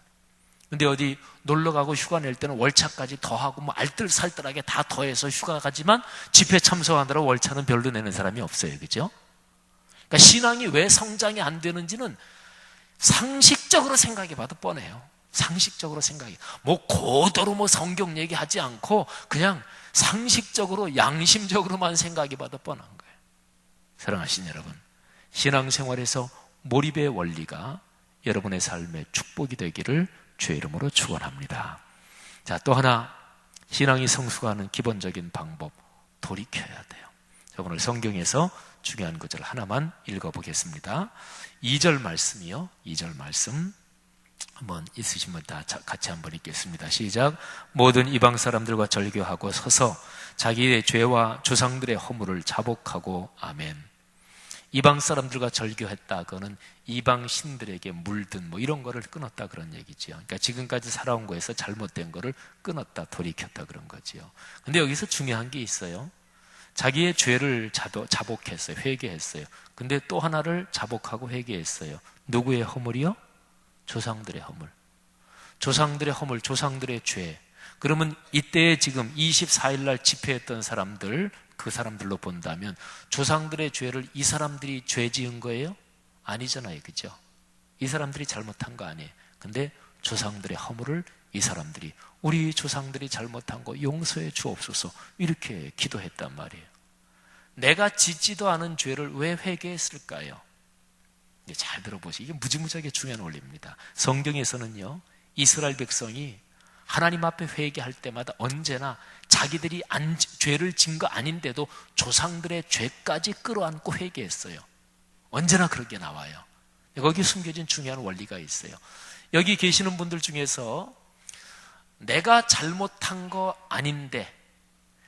근데 어디 놀러 가고 휴가 낼 때는 월차까지 더하고 알뜰살뜰하게 다 더해서 휴가 가지만 집회 참석하느라 월차는 별로 내는 사람이 없어요. 그죠? 그러니까 신앙이 왜 성장이 안 되는지는 상식적으로 생각해 봐도 뻔해요. 상식적으로 생각해. 고도로 성경 얘기하지 않고 그냥 상식적으로 양심적으로만 생각해 봐도 뻔한 거예요. 사랑하신 여러분, 신앙생활에서 몰입의 원리가 여러분의 삶의 축복이 되기를 주의 이름으로 축원합니다. 자, 또 하나 신앙이 성숙하는 기본적인 방법, 돌이켜야 돼요. 자, 오늘 성경에서 중요한 구절 하나만 읽어보겠습니다. 2절 말씀이요. 2절 말씀 한번 있으신 분 다 같이 한번 읽겠습니다. 시작. 모든 이방 사람들과 절교하고 서서 자기의 죄와 조상들의 허물을 자복하고. 아멘. 이방 사람들과 절교했다, 그거는 이방 신들에게 물든 이런 거를 끊었다, 그런 얘기죠. 그러니까 지금까지 살아온 거에서 잘못된 거를 끊었다, 돌이켰다, 그런 거죠. 근데 여기서 중요한 게 있어요. 자기의 죄를 자복했어요. 회개했어요. 근데 또 하나를 자복하고 회개했어요. 누구의 허물이요? 조상들의 허물. 조상들의 허물, 조상들의 죄. 그러면 이때 지금 24일 날 집회했던 사람들, 그 사람들로 본다면 조상들의 죄를 이 사람들이 죄 지은 거예요? 아니잖아요. 그죠? 이 사람들이 잘못한 거 아니에요. 근데 조상들의 허물을 이 사람들이 우리 조상들이 잘못한 거 용서해 주옵소서 이렇게 기도했단 말이에요. 내가 짓지도 않은 죄를 왜 회개했을까요? 잘 들어보시죠. 이게 무지무지하게 중요한 원리입니다. 성경에서는요, 이스라엘 백성이 하나님 앞에 회개할 때마다 언제나 자기들이 죄를 진 거 아닌데도 조상들의 죄까지 끌어안고 회개했어요. 언제나 그렇게 나와요. 거기 숨겨진 중요한 원리가 있어요. 여기 계시는 분들 중에서 내가 잘못한 거 아닌데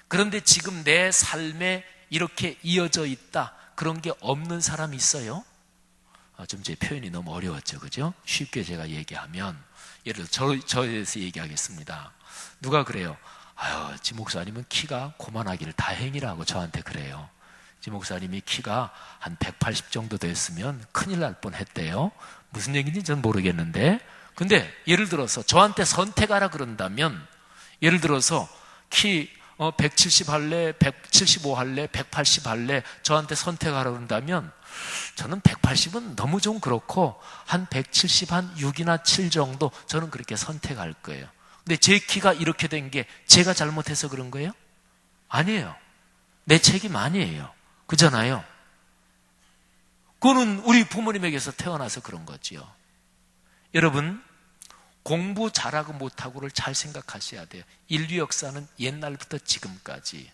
그런데 지금 내 삶에 이렇게 이어져 있다, 그런 게 없는 사람이 있어요? 좀 제 표현이 너무 어려웠죠, 그죠? 쉽게 제가 얘기하면, 예를 들어 저에 대해서 얘기하겠습니다. 누가 그래요? 아유, 지 목사님은 키가 고만하기를 다행이라고 저한테 그래요. 지 목사님이 키가 한 180 정도 됐으면 큰일 날 뻔했대요. 무슨 얘기인지 전 모르겠는데, 근데 예를 들어서 저한테 선택하라 그런다면, 예를 들어서 키 170 할래, 175 할래, 180 할래, 저한테 선택하라 그런다면 저는 180은 너무 좀 그렇고 한 170, 한 6이나 7 정도 저는 그렇게 선택할 거예요. 근데 제 키가 이렇게 된 게 제가 잘못해서 그런 거예요? 아니에요. 내 책임 아니에요. 그잖아요. 그거는 우리 부모님에게서 태어나서 그런 거지요. 여러분, 공부 잘하고 못하고를 잘 생각하셔야 돼요. 인류 역사는 옛날부터 지금까지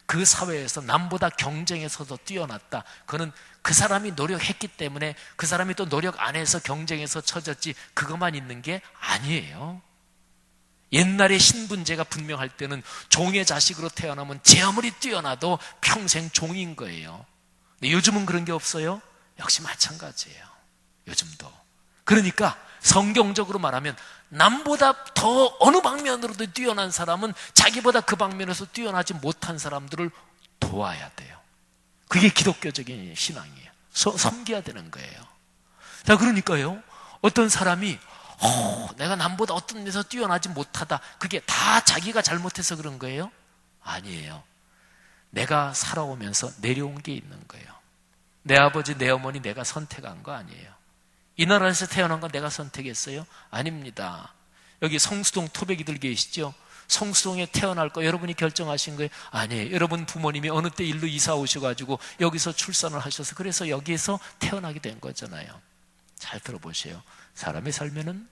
그 사회에서 남보다 경쟁에서도 뛰어났다. 그거는 그 사람이 노력했기 때문에 그 사람이 또 노력 안 해서 경쟁에서 처졌지, 그것만 있는 게 아니에요. 옛날에 신분제가 분명할 때는 종의 자식으로 태어나면 제 아무리 뛰어나도 평생 종인 거예요. 근데 요즘은 그런 게 없어요? 역시 마찬가지예요. 요즘도. 그러니까 성경적으로 말하면 남보다 더 어느 방면으로도 뛰어난 사람은 자기보다 그 방면에서 뛰어나지 못한 사람들을 도와야 돼요. 그게 기독교적인 신앙이에요. 섬겨야 되는 거예요. 자, 그러니까요, 어떤 사람이 내가 남보다 어떤 데서 뛰어나지 못하다, 그게 다 자기가 잘못해서 그런 거예요? 아니에요. 내가 살아오면서 내려온 게 있는 거예요. 내 아버지, 내 어머니 내가 선택한 거 아니에요. 이 나라에서 태어난 건 내가 선택했어요? 아닙니다. 여기 성수동 토백이들 계시죠? 성수동에 태어날 거 여러분이 결정하신 거예요? 아니에요. 여러분 부모님이 어느 때 일로 이사 오셔가지고 여기서 출산을 하셔서 그래서 여기에서 태어나게 된 거잖아요. 잘 들어보세요. 사람의 삶에는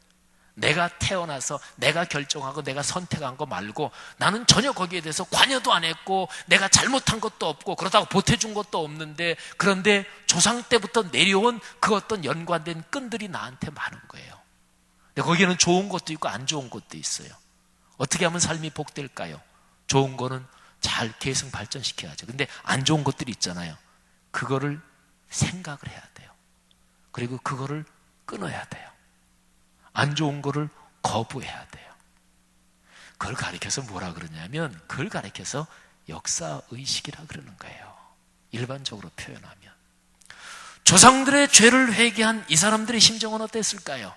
내가 태어나서 내가 결정하고 내가 선택한 거 말고 나는 전혀 거기에 대해서 관여도 안 했고 내가 잘못한 것도 없고 그렇다고 보태준 것도 없는데, 그런데 조상 때부터 내려온 그 어떤 연관된 끈들이 나한테 많은 거예요. 근데 거기에는 좋은 것도 있고 안 좋은 것도 있어요. 어떻게 하면 삶이 복될까요? 좋은 거는 잘 계승 발전시켜야죠. 근데 안 좋은 것들이 있잖아요. 그거를 생각을 해야 돼요. 그리고 그거를 끊어야 돼요. 안 좋은 거를 거부해야 돼요. 그걸 가리켜서 뭐라 그러냐면, 그걸 가리켜서 역사의식이라 그러는 거예요. 일반적으로 표현하면. 조상들의 죄를 회개한 이 사람들의 심정은 어땠을까요?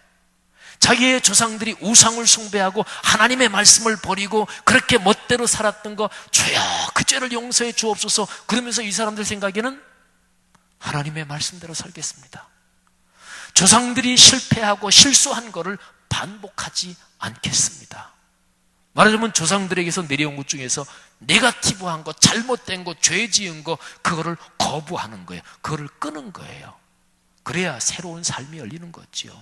자기의 조상들이 우상을 숭배하고 하나님의 말씀을 버리고 그렇게 멋대로 살았던 거, 주여 그 죄를 용서해 주옵소서, 그러면서 이 사람들 생각에는 하나님의 말씀대로 살겠습니다. 조상들이 실패하고 실수한 거를 반복하지 않겠습니다. 말하자면 조상들에게서 내려온 것 중에서 네거티브한 거, 잘못된 거, 죄 지은 거, 그거를 거부하는 거예요. 그거를 끄는 거예요. 그래야 새로운 삶이 열리는 거지요.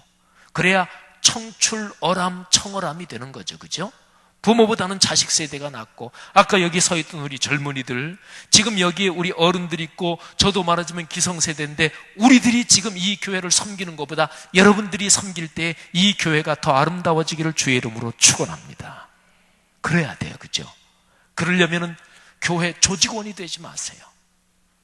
그래야 청출어람, 청어람이 되는 거죠. 그죠? 부모보다는 자식 세대가 낫고, 아까 여기 서 있던 우리 젊은이들, 지금 여기에 우리 어른들 있고, 저도 말하자면 기성세대인데, 우리들이 지금 이 교회를 섬기는 것보다 여러분들이 섬길 때 이 교회가 더 아름다워지기를 주의 이름으로 축원합니다. 그래야 돼요. 그죠? 그러려면은 교회 조직원이 되지 마세요.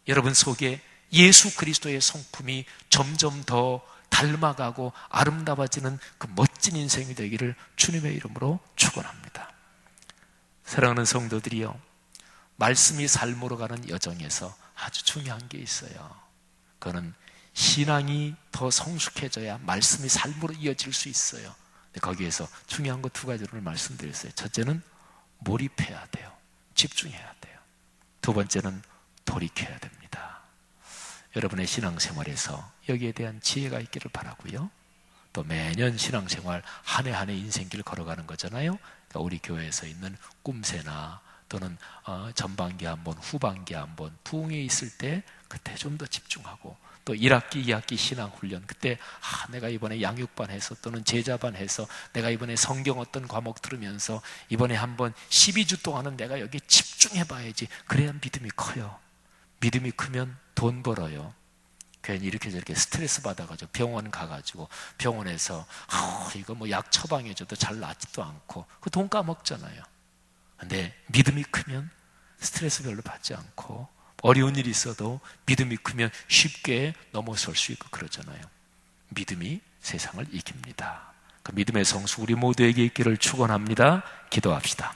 여러분 속에 예수 그리스도의 성품이 점점 더 닮아가고 아름다워지는 그 멋진 인생이 되기를 주님의 이름으로 축원합니다. 사랑하는 성도들이요, 말씀이 삶으로 가는 여정에서 아주 중요한 게 있어요. 그거는 신앙이 더 성숙해져야 말씀이 삶으로 이어질 수 있어요. 거기에서 중요한 거 두 가지를 말씀드렸어요. 첫째는 몰입해야 돼요. 집중해야 돼요. 두 번째는 돌이켜야 됩니다. 여러분의 신앙생활에서 여기에 대한 지혜가 있기를 바라고요. 또 매년 신앙생활 한 해 한 해 인생길을 걸어가는 거잖아요. 그러니까 우리 교회에서 있는 꿈새나 또는 전반기 한번 후반기 한번 부흥회 있을 때 그때 좀 더 집중하고 또 1학기 2학기 신앙훈련 그때 내가 이번에 양육반 해서 또는 제자반 해서 내가 이번에 성경 어떤 과목 들으면서 이번에 한번 12주 동안은 내가 여기 집중해 봐야지. 그래야 믿음이 커요. 믿음이 크면 돈 벌어요. 괜히 이렇게 저렇게 스트레스 받아가지고 병원 가가지고 병원에서 이거 뭐 약 처방해줘도 잘 낫지도 않고 그 돈 까먹잖아요. 근데 믿음이 크면 스트레스 별로 받지 않고 어려운 일이 있어도 믿음이 크면 쉽게 넘어설 수 있고 그러잖아요. 믿음이 세상을 이깁니다. 그 믿음의 성수 우리 모두에게 있기를 축원합니다. 기도합시다.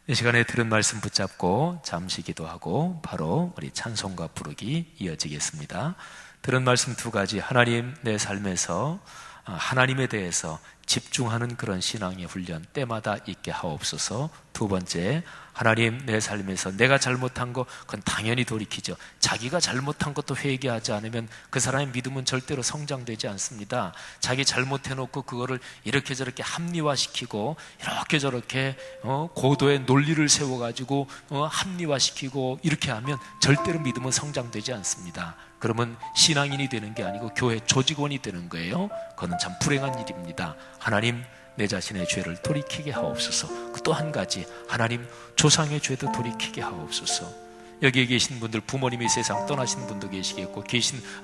이 시간에 들은 말씀 붙잡고 잠시 기도하고 바로 우리 찬송가 부르기 이어지겠습니다. 들은 말씀 두 가지, 하나님 내 삶에서 하나님에 대해서 집중하는 그런 신앙의 훈련 때마다 있게 하옵소서. 두 번째, 하나님 내 삶에서 내가 잘못한 거 그건 당연히 돌이키죠. 자기가 잘못한 것도 회개하지 않으면 그 사람의 믿음은 절대로 성장되지 않습니다. 자기 잘못해놓고 그거를 이렇게 저렇게 합리화시키고 이렇게 저렇게 고도의 논리를 세워가지고 합리화시키고 이렇게 하면 절대로 믿음은 성장되지 않습니다. 그러면 신앙인이 되는 게 아니고 교회 조직원이 되는 거예요. 그건 참 불행한 일입니다. 하나님 내 자신의 죄를 돌이키게 하옵소서. 또 한 가지, 하나님 조상의 죄도 돌이키게 하옵소서. 여기에 계신 분들, 부모님이 세상 떠나신 분도 계시겠고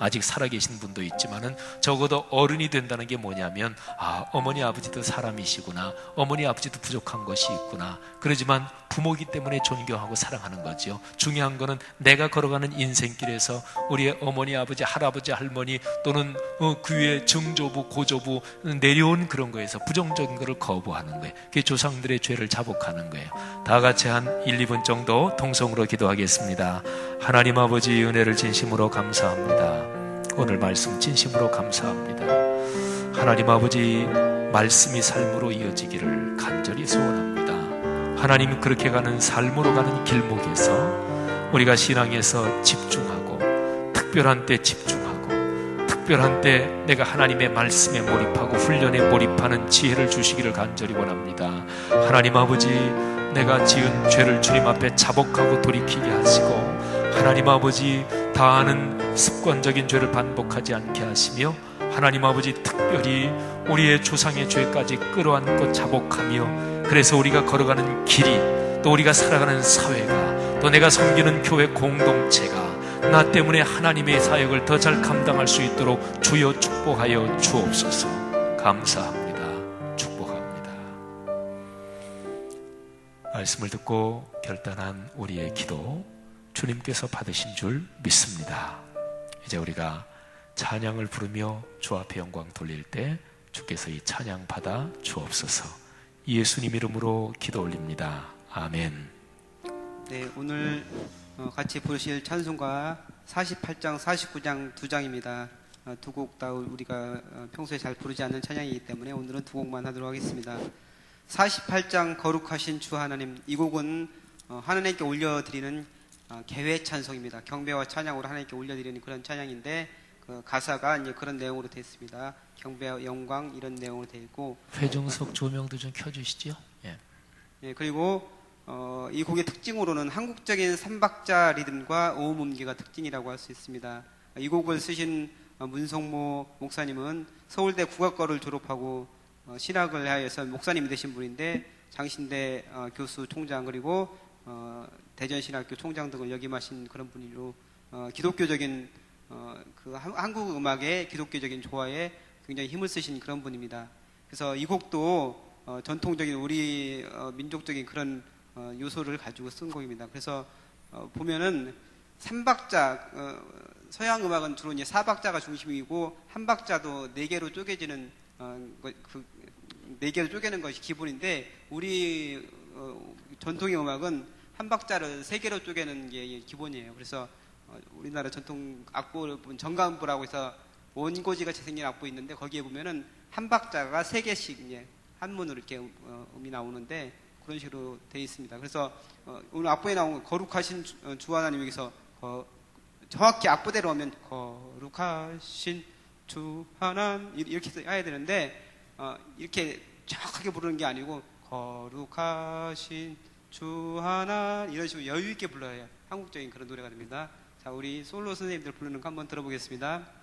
아직 살아계신 분도 있지만은 적어도 어른이 된다는 게 뭐냐면 어머니 아버지도 사람이시구나, 어머니 아버지도 부족한 것이 있구나. 그러지만 부모이기 때문에 존경하고 사랑하는 거죠. 중요한 거는 내가 걸어가는 인생길에서 우리의 어머니 아버지 할아버지 할머니 또는 그 위에 증조부 고조부 내려온 그런 거에서 부정적인 것을 거부하는 거예요. 그게 조상들의 죄를 자복하는 거예요. 다 같이 한 1, 2분 정도 통성으로 기도하겠습니다. 하나님 아버지 은혜를 진심으로 감사합니다. 오늘 말씀 진심으로 감사합니다. 하나님 아버지 말씀이 삶으로 이어지기를 간절히 소원합니다. 하나님 그렇게 가는 삶으로 가는 길목에서 우리가 신앙에서 집중하고 특별한 때 집중하고 특별한 때 내가 하나님의 말씀에 몰입하고 훈련에 몰입하는 지혜를 주시기를 간절히 원합니다. 하나님 아버지 내가 지은 죄를 주님 앞에 자복하고 돌이키게 하시고 하나님 아버지 다하는 습관적인 죄를 반복하지 않게 하시며 하나님 아버지 특별히 우리의 조상의 죄까지 끌어안고 자복하며 그래서 우리가 걸어가는 길이 또 우리가 살아가는 사회가 또 내가 섬기는 교회 공동체가 나 때문에 하나님의 사역을 더 잘 감당할 수 있도록 주여 축복하여 주옵소서. 감사합니다. 축복합니다. 말씀을 듣고 결단한 우리의 기도 주님께서 받으신 줄 믿습니다. 이제 우리가 찬양을 부르며 주 앞에 영광 돌릴 때 주께서 이 찬양 받아 주옵소서. 예수님 이름으로 기도 올립니다. 아멘. 네, 오늘 같이 부르실 찬송가 48장, 49장 두 장입니다. 두 곡 다 우리가 평소에 잘 부르지 않는 찬양이기 때문에 오늘은 두 곡만 하도록 하겠습니다. 48장 거룩하신 주 하나님, 이 곡은 하나님께 올려드리는 개회 찬송입니다. 경배와 찬양으로 하나님께 올려드리는 그런 찬양인데 그 가사가 이제 그런 내용으로 되어 있습니다. 경배와 영광 이런 내용으로 되어 있고 회중석 조명도 좀 켜주시죠. 예, 그리고 이 곡의 특징으로는 한국적인 3박자 리듬과 오음음계가 특징이라고 할 수 있습니다. 이 곡을 쓰신 문성모 목사님은 서울대 국악과를 졸업하고 신학을 하여서 목사님이 되신 분인데 장신대 교수 총장 그리고 대전신학교 총장 등을 역임하신 그런 분이로 기독교적인 그 한국 음악의 기독교적인 조화에 굉장히 힘을 쓰신 그런 분입니다. 그래서 이 곡도 전통적인 우리 민족적인 그런 요소를 가지고 쓴 곡입니다. 그래서 보면은 3박자 서양 음악은 주로 이제 4박자가 중심이고 한 박자도 4개로 쪼개지는 그 4개로 쪼개는 것이 기본인데 우리 전통의 음악은 한 박자를 3개로 쪼개는 게 기본이에요. 그래서 우리나라 전통 악보를 보면 정가음보라고 해서 원고지같이 생긴 악보 있는데 거기에 보면은 한 박자가 3개씩 이제 한문으로 이렇게 음이 나오는데 그런 식으로 되어 있습니다. 그래서 오늘 악보에 나온 거룩하신 주 하나님 여기서 정확히 악보대로 오면 거룩하신 주 하나님 이렇게 해야 되는데 이렇게 정확하게 부르는 게 아니고 거룩하신 주 하나님 이런 식으로 여유 있게 불러야 한국적인 그런 노래가 됩니다. 자, 우리 솔로 선생님들 부르는 거 한번 들어보겠습니다.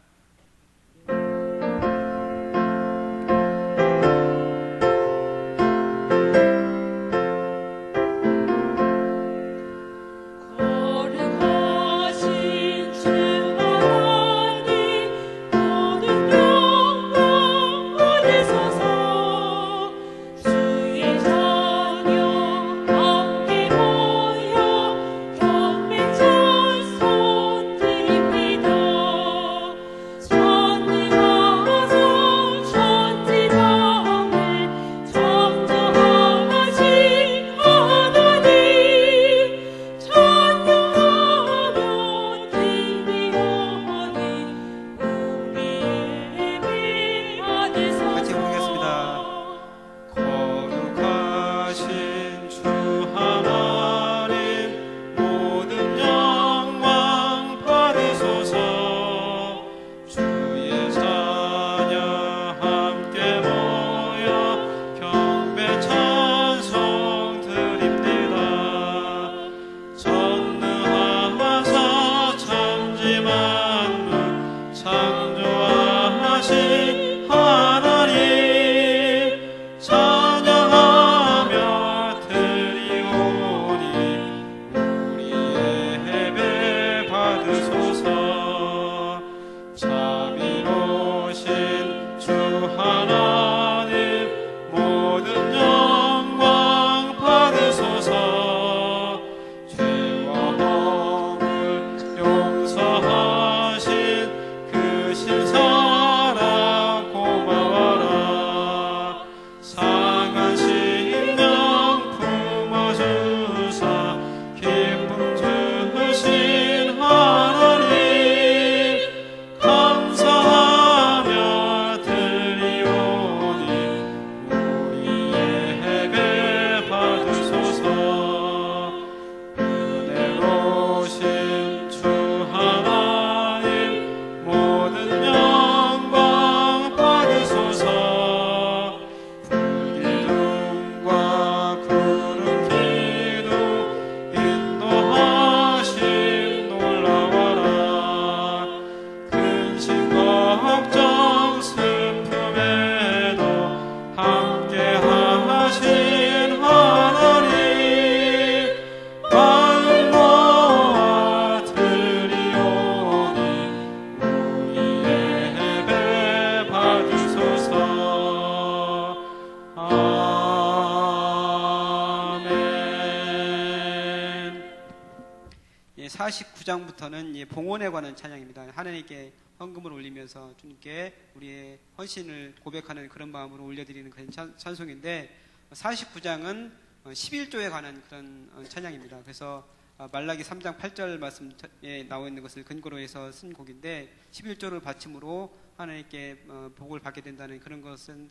예, 49장부터는 봉헌에 관한 찬양입니다. 하나님께 헌금을 올리면서 주님께 우리의 헌신을 고백하는 그런 마음으로 올려드리는 그런 찬송인데, 49장은 11조에 관한 그런 찬양입니다. 그래서 말라기 3장 8절 말씀에 나와 있는 것을 근거로 해서 쓴 곡인데, 11조를 바침으로 하나님께 복을 받게 된다는 그런 것은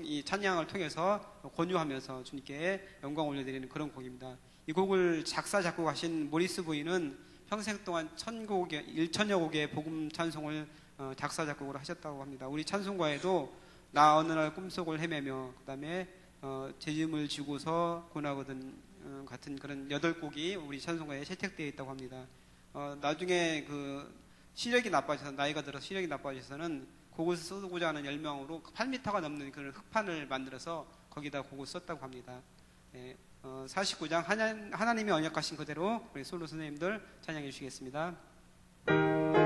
이 찬양을 통해서 권유하면서 주님께 영광 올려드리는 그런 곡입니다. 이 곡을 작사 작곡하신 모리스 부인은 평생 동안 1천여 곡의 복음 찬송을 작사 작곡을 하셨다고 합니다. 우리 찬송가에도 나 어느 날 꿈속을 헤매며, 그 다음에 제 짐을 지고서 고나거든 같은 그런 8곡이 우리 찬송가에 채택되어 있다고 합니다. 나중에 그 시력이 나빠져서, 나이가 들어서 시력이 나빠져서는 곡을 쓰고자 하는 열망으로 8m가 넘는 그런 흑판을 만들어서 거기다 곡을 썼다고 합니다. 49장 하나님이 언약하신 그대로 우리 솔로 선생님들 찬양해 주시겠습니다. 오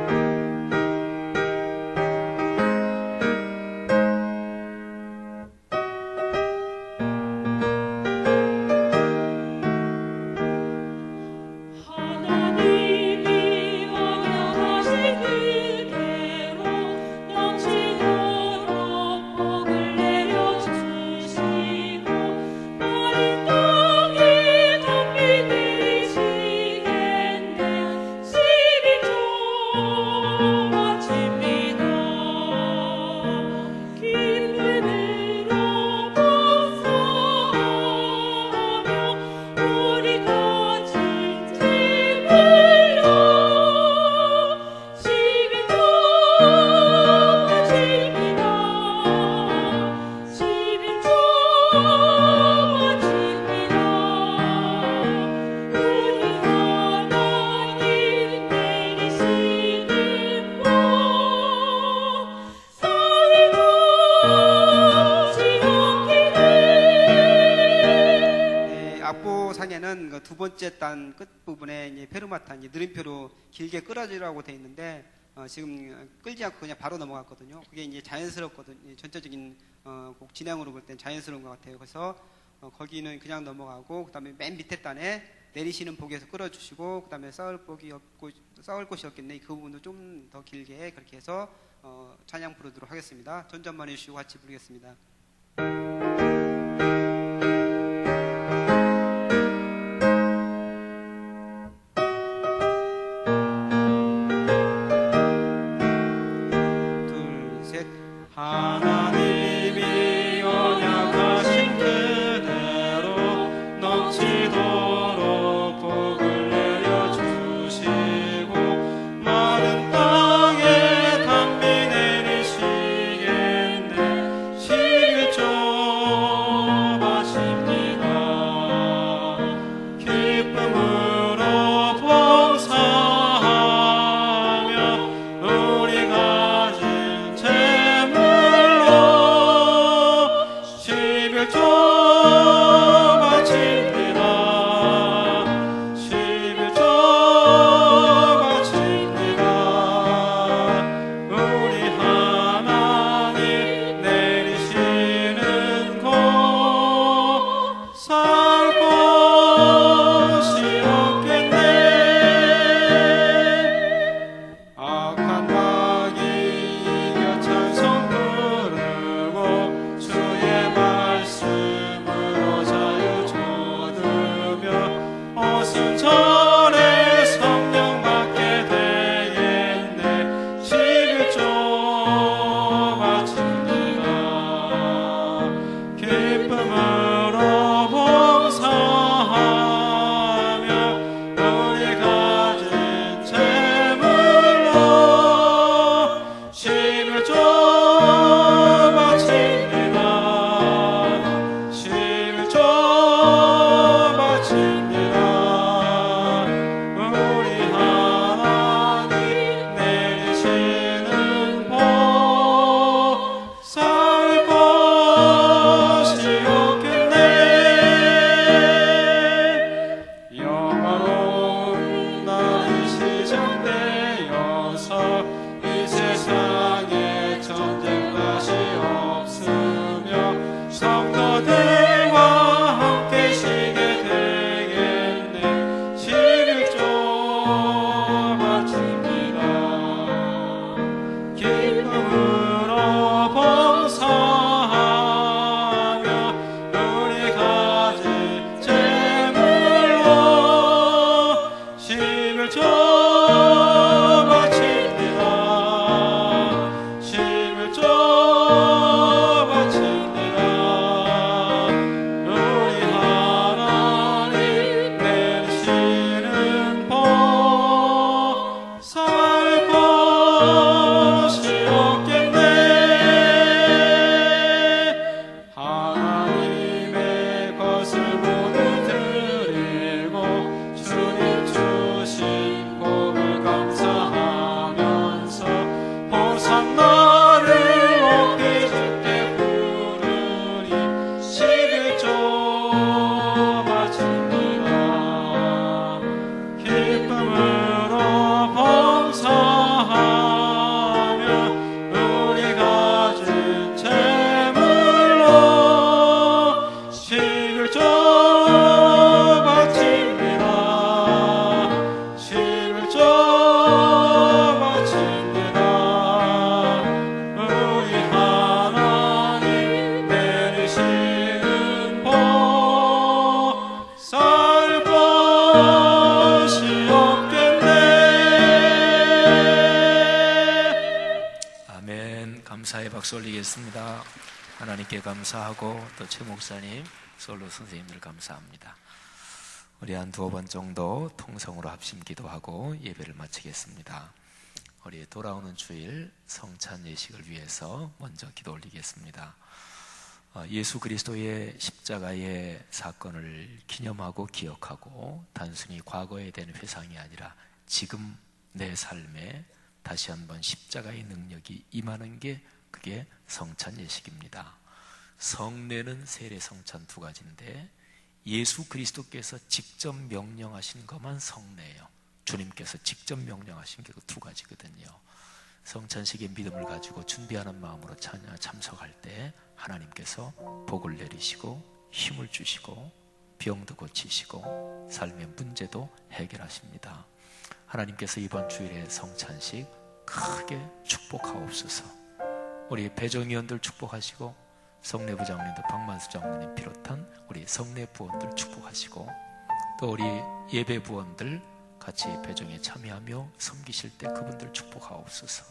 번째 단 끝부분에 이제 페르마타 이제 느림표로 길게 끌어주라고 돼 있는데 지금 끌지 않고 그냥 바로 넘어갔거든요. 그게 이제 자연스럽거든요. 전체적인 곡 진행으로 볼 땐 자연스러운 것 같아요. 그래서 거기는 그냥 넘어가고 그다음에 맨 밑에 단에 내리시는 복에서 끌어주시고 그다음에 쌓을 곳이 없겠네. 그 부분도 좀 더 길게 그렇게 해서 찬양 부르도록 하겠습니다. 전전만 해주시고 같이 부르겠습니다. 둘, 셋. 하나님이 언약하신 그대로 넘치도록 복을 내려주시고 마른 땅에 단비 내리시겠네. 11조 마십니다. 기쁨으로 봉사하며 우리 가진 재물로 11조 바칩니다. 11조 바칩니다. 우리 하나님 내리시는 곳 살 곳이 없겠네. 악한 마귀 이겨 찬송 부르고 주의 말씀으로 자유 주으며 오순절에 성령 받게 되겠네. 11조 바칩니다. 기쁨으로 봉사하며 우리 가진 재물로 11조 바칩니다. 11조 바칩니다. 우리 하나님 내리시는 복 살 곳이 없겠네. 영화로운 날이 시작되어서 이 세상에 전쟁 다시 없으며 성도들과 함께 쉬게 되겠네. 11조 바칩니다. 기쁨으로 봉사하며 우리 가진 재물로 11조 바칩니다. 11조 바칩니다. 우리 하나님 내리시는 복 살 곳이 없겠네. 하나님의 것을 모두 드리고 주님 주신 복을 감사하면서 호산나를 높이 주께 부르니 11조 바칩니다. 기쁨으로 봉사하며 우리 가진 재물로 11조 바칩니다. 11조 바칩니다. 우리 하나님 내리시는 복 살 곳이 없겠네. 아멘. 감사의 박수 올리겠습니다. 하나님께 감사하고 또 최 목사님, 솔로 선생님들 감사합니다. 우리 한 두어 번 정도 통성으로 합심 기도하고 예배를 마치겠습니다. 우리 돌아오는 주일 성찬 예식을 위해서 먼저 기도 올리겠습니다. 예수 그리스도의 십자가의 사건을 기념하고 기억하고 단순히 과거에 대한 회상이 아니라 지금 내 삶에 다시 한번 십자가의 능력이 임하는 게 그게 성찬 예식입니다. 성례는 세례 성찬 두 가지인데 예수 그리스도께서 직접 명령하신 것만 성례예요. 주님께서 직접 명령하신 게 그 두 가지거든요. 성찬식의 믿음을 가지고 준비하는 마음으로 참석할 때 하나님께서 복을 내리시고 힘을 주시고 병도 고치시고 삶의 문제도 해결하십니다. 하나님께서 이번 주일에 성찬식 크게 축복하옵소서. 우리 배정위원들 축복하시고 성례부장님도 박만수 장로님 비롯한 우리 성례부원들 축복하시고 또 우리 예배부원들 같이 배정에 참여하며 섬기실 때 그분들 축복하옵소서.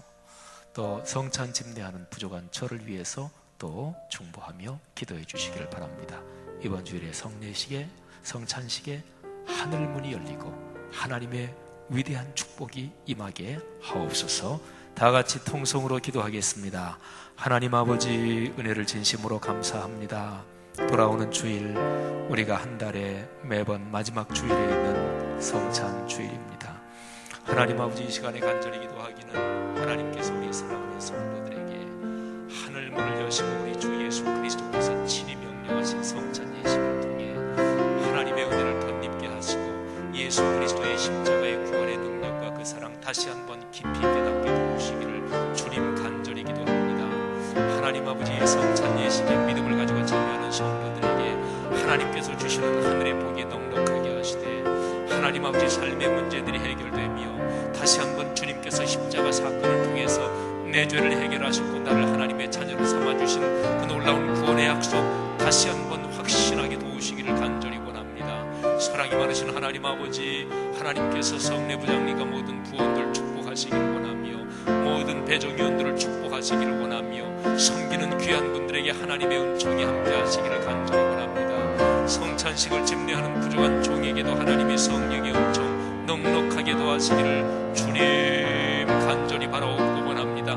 또 성찬 집례하는 부족한 저를 위해서 또 중보하며 기도해 주시기를 바랍니다. 이번 주일에 성찬식에 하늘문이 열리고 하나님의 위대한 축복이 임하게 하옵소서. 다 같이 통성으로 기도하겠습니다. 하나님 아버지, 은혜를 진심으로 감사합니다. 돌아오는 주일, 우리가 한 달에 매번 마지막 주일에 있는 성찬 주일입니다. 하나님 아버지, 이 시간에 간절히 기도하기는 하나님께서 우리 사랑하는 성도들에게 하늘문을 여시고 우리 주 예수 그리스도께서 친히 명령하신 성찬 예식을 통해 하나님의 은혜를 덧입게 하시고 예수 그리스도의 십자가의 구원의 능력과 그 사랑 다시 한번 깊이 깨닫게 도우시기를 주님 간절히 기도합니다. 하나님 아버지의 성찬 예식에 믿음을 가지고 참여하는 성도들에게 하나님께서 주시는 하늘의 복이 넉넉하게 하시되 하나님 아버지 삶의 문제들이 해결되며 다시 한번 주님께서 십자가 사건을 통해서 내 죄를 해결하셨고 나를 하나님의 자녀로 삼아주신 그 놀라운 구원의 약속 다시 한번 확신하게 도우시기를 간절히 원합니다. 사랑이 많으신 하나님 아버지, 하나님께서 성례부장님과 모든 부원들 축복하시기를 원하며 모든 배정위원들을 축복하시기를 원하며 섬기는 귀한 분들에게 하나님의 은총이 함께하시기를 간절히 원합니다. 성찬식을 집례하는 부족한 종에게도 하나님의 성령의 은총 넉넉하게 도와시기를 주님 간절히 바라옵고 원합니다.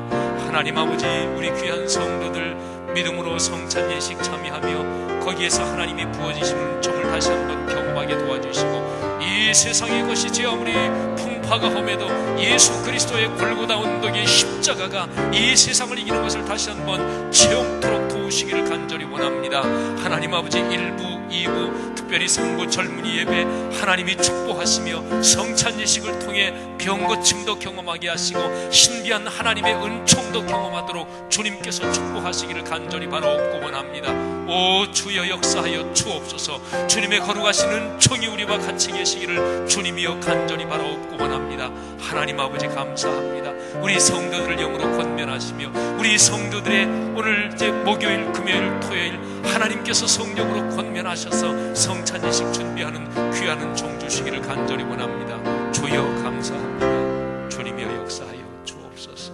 하나님 아버지, 우리 귀한 성도들 믿음으로 성찬 예식 참여하며 거기에서 하나님이 부어지시는 은총을 다시 한번 경험하게 도와주시고 이 세상의 것이 제 아무리 풍파가 험해도 예수 그리스도의 골고다 언덕의 십자가가 이 세상을 이기는 것을 다시 한번 체험토록 도우시기를 간절히 원합니다. 하나님 아버지, 1부, 2부 특별히 3부 젊은이 예배 하나님이 축복하시며 성찬 예식을 통해 병고침도 경험하게 하시고 신비한 하나님의 은총도 경험하도록 주님께서 축복하시기를 간절히 바라옵고 원합니다. 오 주여 역사하여 주옵소서. 주님의 거룩하신 은총이 우리와 같이 계시기를 주님이여 간절히 바라옵고 원합니다. 하나님 아버지 감사합니다. 우리 성도들을 영으로 권면하시며 우리 성도들의 오늘 이제 목요일, 금요일, 토요일 하나님께서 성령으로 권면하셔서 성찬 예식 준비하는 귀한 은총 주시기를 간절히 원합니다. 주여 감사합니다. 주님이여 역사하여 주옵소서.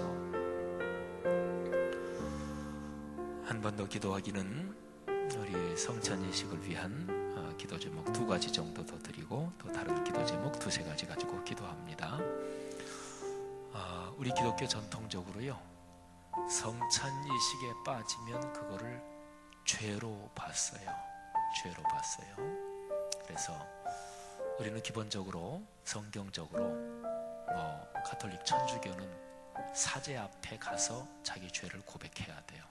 한 번 더 기도하기는 우리 성찬 예식을 위한 기도 제목 2가지 정도 더 드리고 또 다른 기도 제목 2-3가지 가지고 기도합니다. 우리 기독교 전통적으로요, 성찬 예식에 빠지면 그거를 죄로 봤어요. 죄로 봤어요. 그래서 우리는 기본적으로 성경적으로 가톨릭 천주교는 사제 앞에 가서 자기 죄를 고백해야 돼요.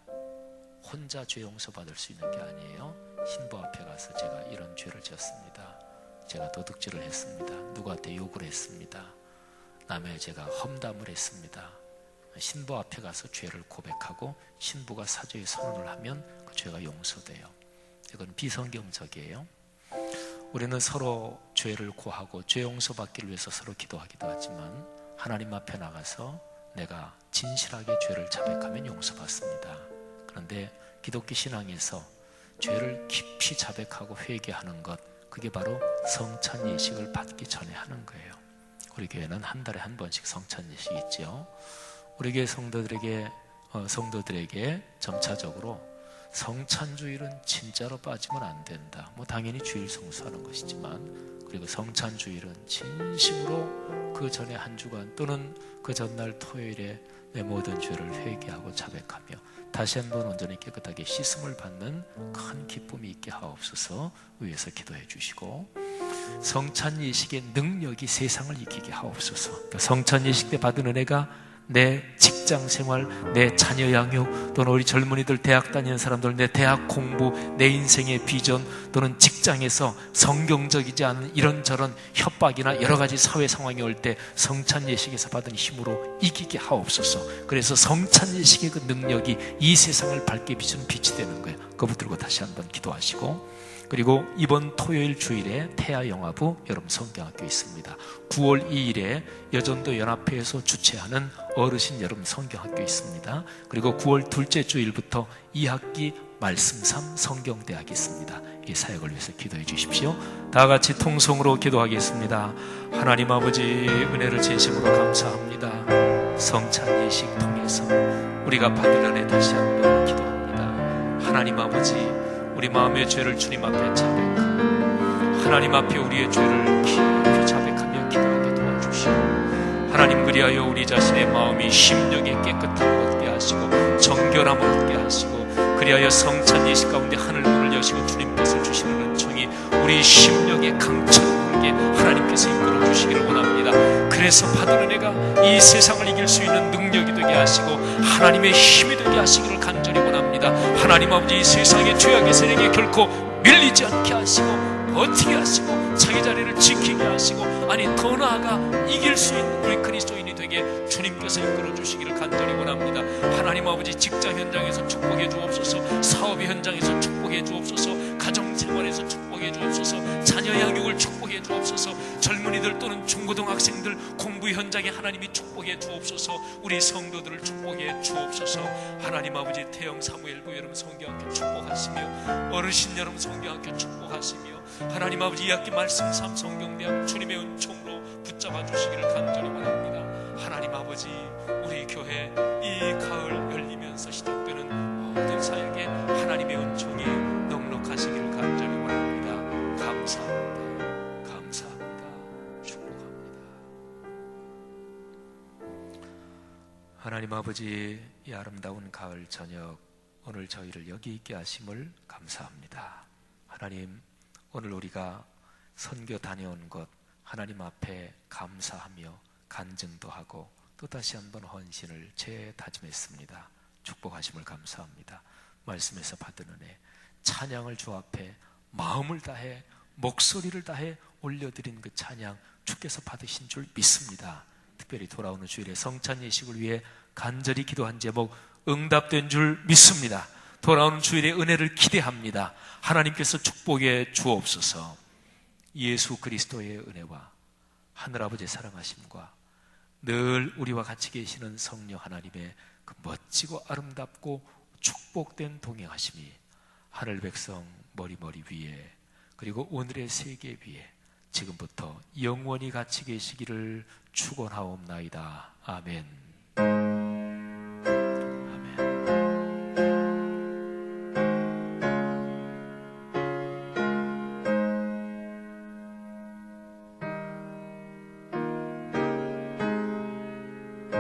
혼자 죄 용서 받을 수 있는 게 아니에요. 신부 앞에 가서 제가 이런 죄를 지었습니다. 제가 도둑질을 했습니다. 누구한테 욕을 했습니다. 남의 제가 험담을 했습니다. 신부 앞에 가서 죄를 고백하고 신부가 사죄의 선언을 하면 그 죄가 용서돼요. 이건 비성경적이에요. 우리는 서로 죄를 고하고 죄 용서받기를 위해서 서로 기도하기도 하지만 하나님 앞에 나가서 내가 진실하게 죄를 자백하면 용서받습니다. 그런데 기독교 신앙에서 죄를 깊이 자백하고 회개하는 것, 그게 바로 성찬 예식을 받기 전에 하는 거예요. 우리 교회는 한 달에 한 번씩 성찬 예식이 있죠. 우리 교회 성도들에게 점차적으로 성찬주일은 진짜로 빠지면 안 된다. 당연히 주일 성수하는 것이지만, 그리고 성찬주일은 진심으로 그 전에 한 주간 또는 그 전날 토요일에 내 모든 죄를 회개하고 자백하며 다시 한번 온전히 깨끗하게 씻음을 받는 큰 기쁨이 있게 하옵소서. 위에서 기도해 주시고, 성찬 예식의 능력이 세상을 이기게 하옵소서. 성찬 예식 때 받은 은혜가 내 직장 생활, 내 자녀 양육, 또는 우리 젊은이들 대학 다니는 사람들 내 대학 공부, 내 인생의 비전, 또는 직장에서 성경적이지 않은 이런저런 협박이나 여러 가지 사회 상황이 올 때 성찬 예식에서 받은 힘으로 이기게 하옵소서. 그래서 성찬 예식의 그 능력이 이 세상을 밝게 비추는 빛이 되는 거예요. 그거 붙들고 다시 한번 기도하시고, 그리고 이번 토요일 주일에 태아영화부 여러분 성경학교 있습니다. 9월 2일에 여전도 연합회에서 주최하는 어르신 여러분 성경학교 있습니다. 그리고 9월 둘째 주일부터 2학기 말씀 3 성경대학이 있습니다. 이 사역을 위해서 기도해 주십시오. 다 같이 통성으로 기도하겠습니다. 하나님 아버지, 은혜를 진심으로 감사합니다. 성찬 예식 통해서 우리가 받을 은혜 다시 한번 기도합니다. 하나님 아버지, 우리 마음의 죄를 주님 앞에 자백하고 하나님 앞에 우리의 죄를 깊이 자백하며 기도하게 도와주시고, 하나님 그리하여 우리 자신의 마음이 심령이 깨끗함을 얻게 하시고 정결함을 얻게 하시고, 그리하여 성찬 예식 가운데 하늘 문을 여시고 주님께서 주시는 은총이 우리 심령의 강처럼 흐르게 하나님께서 이끌어 주시기를 원합니다. 그래서 받은 은혜가 이 세상을 이길 수 있는 능력이 되게 하시고 하나님의 힘이 되게 하시기를 간절히 원합니다. 하나님 아버지, 이 세상의 죄악의 세력에 결코 밀리지 않게 하시고 버티게 하시고 자기 자리를 지키게 하시고, 아니 더 나아가 이길 수 있는 우리 그리스도인이 되게 주님께서 이끌어 주시기를 간절히 원합니다. 하나님 아버지, 직장 현장에서 축복해 주옵소서, 사업의 현장에서 축복해 주옵소서, 가정생활에서 축복해 주옵소서, 자녀 양육을 축복해 주옵소서, 젊은이들 또는 중고등학생들 공부 현장에 하나님이 축복해 주옵소서, 우리 성도들을 축복해 주옵소서. 하나님 아버지, 태영 사무엘부 여러분 성경학교 축복하시며 어르신 여러분 성경학교 축복하시며, 하나님 아버지 2학기 말씀 3 성경대학 주님의 은총으로 붙잡아 주시기를 간절히 원합니다. 하나님 아버지, 우리 교회 이 가을 열리면서 시작되는 모든 사역에 하나님의 은총이 넉넉하시기를 간절히 원합니다. 감사합니다. 감사합니다. 축복합니다. 하나님 아버지, 이 아름다운 가을 저녁 오늘 저희를 여기 있게 하심을 감사합니다. 하나님, 오늘 우리가 선교 다녀온 것 하나님 앞에 감사하며 간증도 하고 또다시 한번 헌신을 재다짐했습니다. 축복하심을 감사합니다. 말씀에서 받은 은혜, 찬양을 주 앞에 마음을 다해 목소리를 다해 올려드린 그 찬양 주께서 받으신 줄 믿습니다. 특별히 돌아오는 주일에 성찬 예식을 위해 간절히 기도한 제목 응답된 줄 믿습니다. 돌아오는 주일의 은혜를 기대합니다. 하나님께서 축복해 주옵소서. 예수 그리스도의 은혜와 하늘아버지의 사랑하심과 늘 우리와 같이 계시는 성령 하나님의 그 멋지고 아름답고 축복된 동행하심이 하늘 백성 머리머리 위에, 그리고 오늘의 세계 위에 지금부터 영원히 같이 계시기를 축원하옵나이다. 아멘.